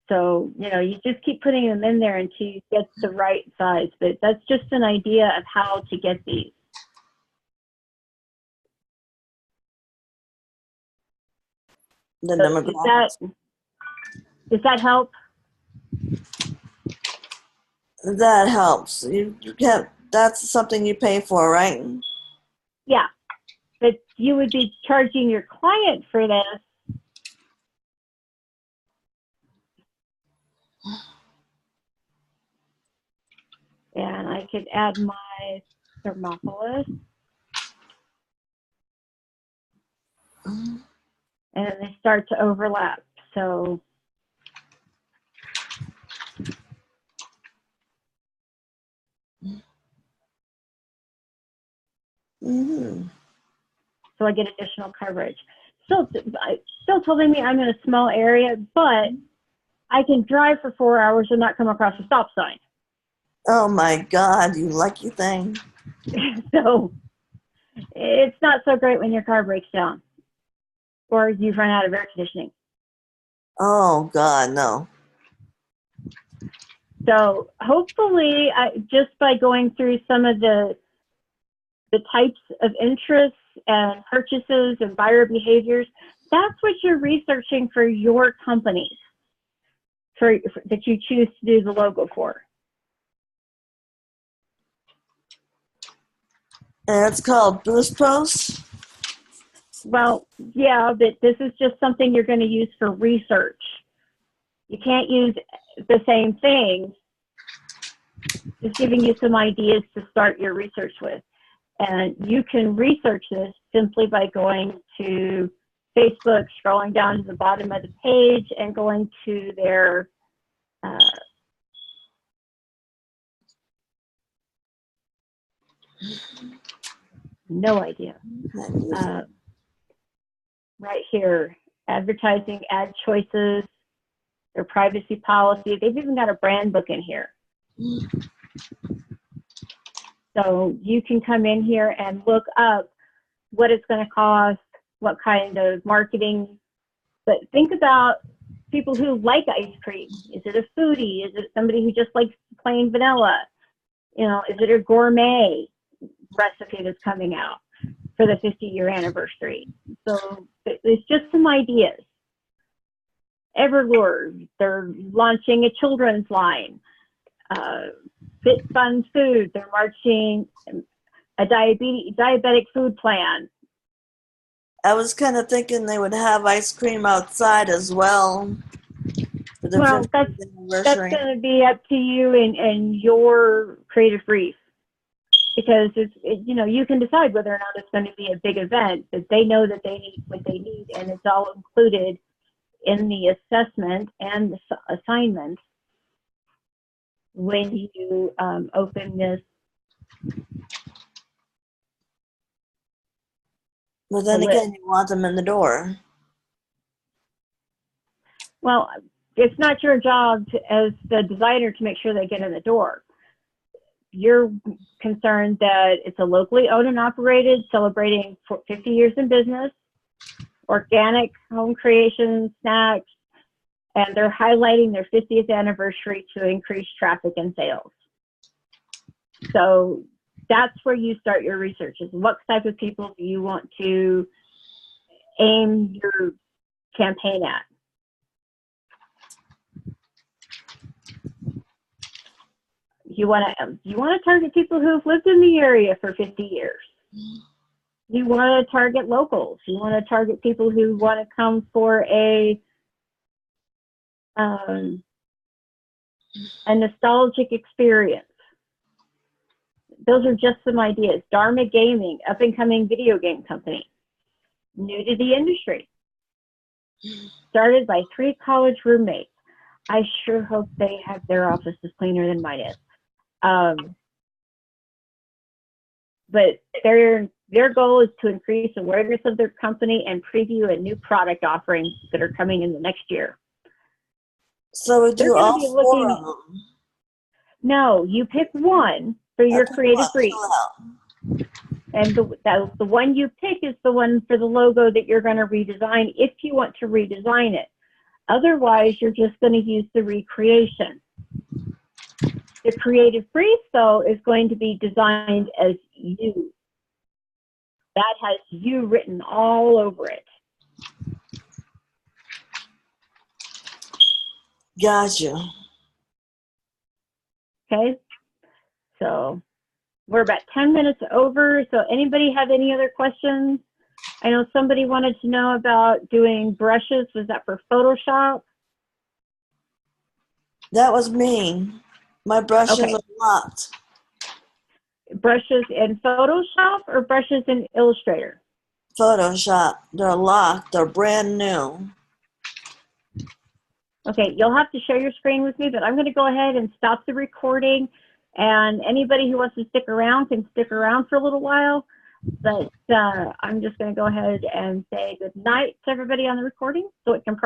So, you know, you just keep putting them in there until you get the right size. But that's just an idea of how to get these. the So demographics. does that help? That helps. You have, that's something you pay for, right? Yeah. But you would be charging your client for this. And I could add my Thermopolis. And then they start to overlap. So so I get additional coverage. Still telling me I'm in a small area, but I can drive for 4 hours and not come across a stop sign. Oh my God, you lucky thing. So it's not so great when your car breaks down or you run out of air conditioning. Oh God, no. So hopefully, just by going through some of the types of interests and purchases and buyer behaviors, that's what you're researching for your companies that you choose to do the logo for. And it's called Boost Post. Well, yeah, but this is just something you're going to use for research. You can't use the same thing. Just giving you some ideas to start your research with. And you can research this simply by going to Facebook, scrolling down to the bottom of the page and going to their no idea. Right here, advertising, ad choices, their privacy policy. They've even got a brand book in here. So you can come in here and look up what it's going to cost, what kind of marketing. But think about people who like ice cream. Is it a foodie? Is it somebody who just likes plain vanilla? You know, is it a gourmet recipe that's coming out for the 50-year anniversary? So it's just some ideas. Everlure, they're launching a children's line. Fit Fun Food. They're marching a diabetic food plan. I was kind of thinking they would have ice cream outside as well for the Well, 50th that's anniversary. going to be up to you and your creative brief, because you can decide whether or not it's going to be a big event, but they know that they need what they need, and it's all included in the assessment and the assignment when you open this. But then the again, you want them in the door. Well, it's not your job as the designer to make sure they get in the door. You're concerned that it's a locally owned and operated, celebrating 50 years in business, organic home creation snacks, and they're highlighting their 50th anniversary to increase traffic and sales. So that's where you start your research, is what type of people do you want to aim your campaign at? You want to target people who have lived in the area for 50 years. You want to target locals. You want to target people who want to come for a nostalgic experience. Those are just some ideas. Dharma Gaming, up and coming video game company, new to the industry, started by 3 college roommates. I sure hope they have their offices cleaner than mine is. But their goal is to increase awareness of their company and preview a new product offerings that are coming in the next year. So we do all 4 of them. No, you pick one for your creative brief. And the one you pick is the one for the logo that you're going to redesign, if you want to redesign it. Otherwise, you're just going to use the recreation. The creative brief, though, is going to be designed as you. That has you written all over it. Gotcha. Okay, so we're about 10 minutes over. So anybody have any other questions? I know somebody wanted to know about doing brushes. Was that for Photoshop? That was me. My brushes Okay. are locked. Brushes in Photoshop or brushes in Illustrator? Photoshop. They're locked. They're brand new. Okay, you'll have to share your screen with me, but I'm going to go ahead and stop the recording. And anybody who wants to stick around can stick around for a little while. But I'm just going to go ahead and say good night to everybody on the recording so it can